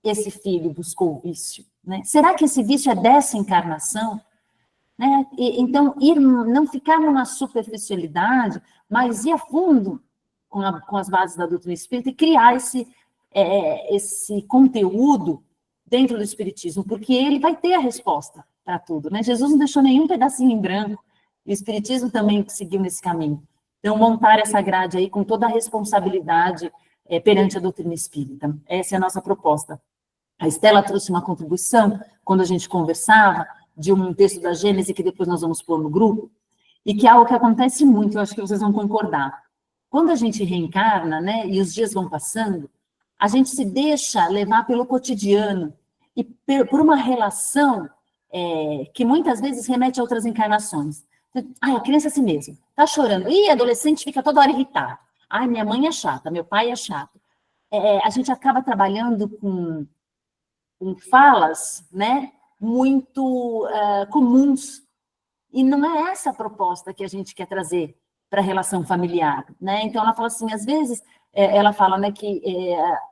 esse filho buscou o vício? Né? Será que esse vício é dessa encarnação? Né? Então, não ficar numa superficialidade, mas ir a fundo com as bases da doutrina espírita e criar esse conteúdo dentro do espiritismo, porque ele vai ter a resposta para tudo. Né? Jesus não deixou nenhum pedacinho em branco, e o espiritismo também seguiu nesse caminho. Então, montar essa grade aí com toda a responsabilidade perante a doutrina espírita. Essa é a nossa proposta. A Estela trouxe uma contribuição, quando a gente conversava, de um texto da Gênese, que depois nós vamos pôr no grupo, e que é algo que acontece muito, eu acho que vocês vão concordar. Quando a gente reencarna, né, e os dias vão passando, a gente se deixa levar pelo cotidiano, e por uma relação que muitas vezes remete a outras encarnações. Ai, a criança é assim mesmo, tá chorando. Ih, adolescente fica toda hora irritado. Ai, minha mãe é chata, meu pai é chato. A gente acaba trabalhando com falas, né, muito comuns. E não é essa a proposta que a gente quer trazer para a relação familiar, né? Então, ela fala assim, às vezes, ela fala, né, que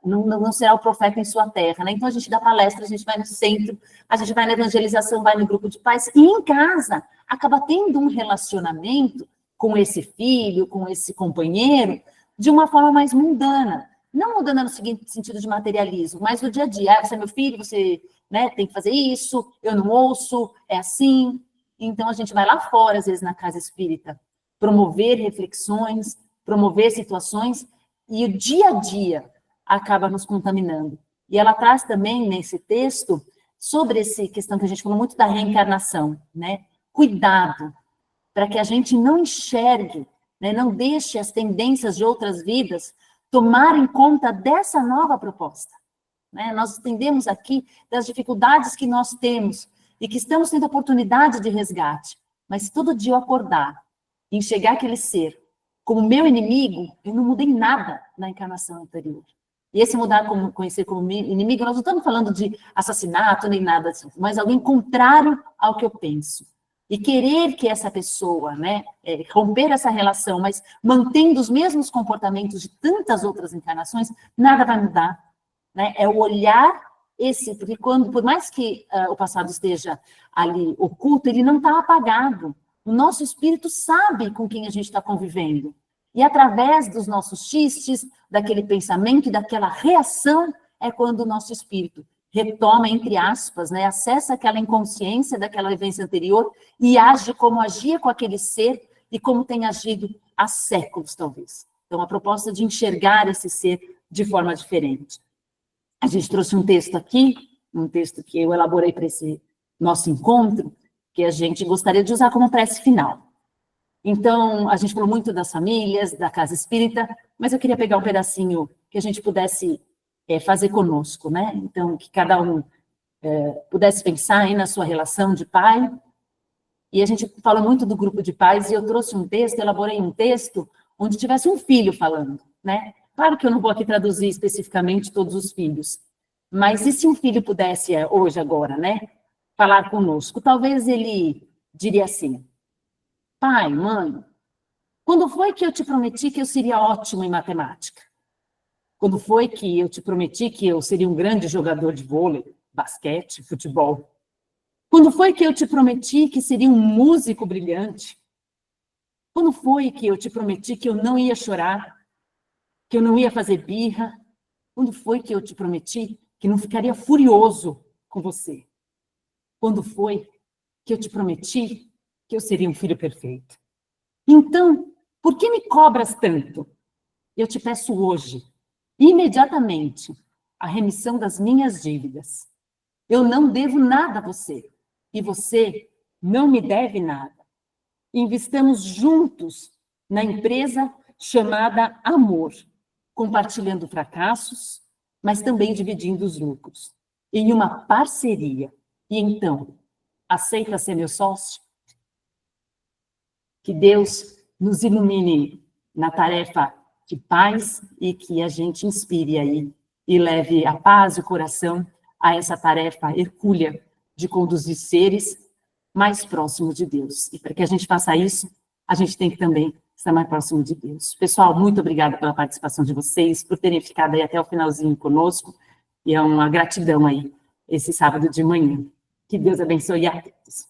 não será o profeta em sua terra, né? Então, a gente dá palestra, a gente vai no centro, a gente vai na evangelização, vai no grupo de pais, e em casa acaba tendo um relacionamento com esse filho, com esse companheiro, de uma forma mais mundana. Não mundana no seguinte sentido de materialismo, mas do dia a dia. Você é meu filho, você, né, tem que fazer isso, eu não ouço, é assim. Então, a gente vai lá fora, às vezes, na casa espírita, promover reflexões, promover situações, e o dia a dia acaba nos contaminando. E ela traz também, nesse texto, sobre essa questão que a gente falou muito da reencarnação, né? Cuidado, para que a gente não enxergue, né, não deixe as tendências de outras vidas tomarem conta dessa nova proposta. Né? Nós entendemos aqui das dificuldades que nós temos, e que estamos tendo oportunidade de resgate, mas se todo dia eu acordar e enxergar aquele ser como meu inimigo, eu não mudei nada na encarnação anterior. E esse mudar, como conhecer como inimigo, nós não estamos falando de assassinato nem nada assim, mas alguém contrário ao que eu penso. E querer que essa pessoa, né, romper essa relação, mas mantendo os mesmos comportamentos de tantas outras encarnações, nada vai mudar. Né? É o olhar porque por mais que o passado esteja ali oculto, ele não está apagado. O nosso espírito sabe com quem a gente está convivendo. E através dos nossos xistes, daquele pensamento e daquela reação, é quando o nosso espírito retoma, entre aspas, né, acessa aquela inconsciência daquela vivência anterior e age como agia com aquele ser e como tem agido há séculos, talvez. Então, a proposta de enxergar esse ser de forma diferente. A gente trouxe um texto aqui, um texto que eu elaborei para esse nosso encontro, que a gente gostaria de usar como prece final. Então, a gente falou muito das famílias, da casa espírita, mas eu queria pegar um pedacinho que a gente pudesse fazer conosco, né? Então, que cada um pudesse pensar aí na sua relação de pai. E a gente falou muito do grupo de pais, e eu trouxe um texto, elaborei um texto onde tivesse um filho falando, né? Claro que eu não vou aqui traduzir especificamente todos os filhos, mas e se um filho pudesse, hoje, agora, né, falar conosco? Talvez ele diria assim: pai, mãe, quando foi que eu te prometi que eu seria ótimo em matemática? Quando foi que eu te prometi que eu seria um grande jogador de vôlei, basquete, futebol? Quando foi que eu te prometi que seria um músico brilhante? Quando foi que eu te prometi que eu não ia chorar? Que eu não ia fazer birra? Quando foi que eu te prometi que não ficaria furioso com você? Quando foi que eu te prometi que eu seria um filho perfeito? Então, por que me cobras tanto? Eu te peço hoje, imediatamente, a remissão das minhas dívidas. Eu não devo nada a você, e você não me deve nada. Investamos juntos na empresa chamada Amor, compartilhando fracassos, mas também dividindo os lucros, em uma parceria. E então, aceita ser meu sócio? Que Deus nos ilumine na tarefa de paz e que a gente inspire aí e leve a paz e o coração a essa tarefa hercúlea de conduzir seres mais próximos de Deus. E para que a gente faça isso, a gente tem que também estar mais próximo de Deus. Pessoal, muito obrigada pela participação de vocês, por terem ficado aí até o finalzinho conosco, e é uma gratidão aí, esse sábado de manhã. Que Deus abençoe a todos.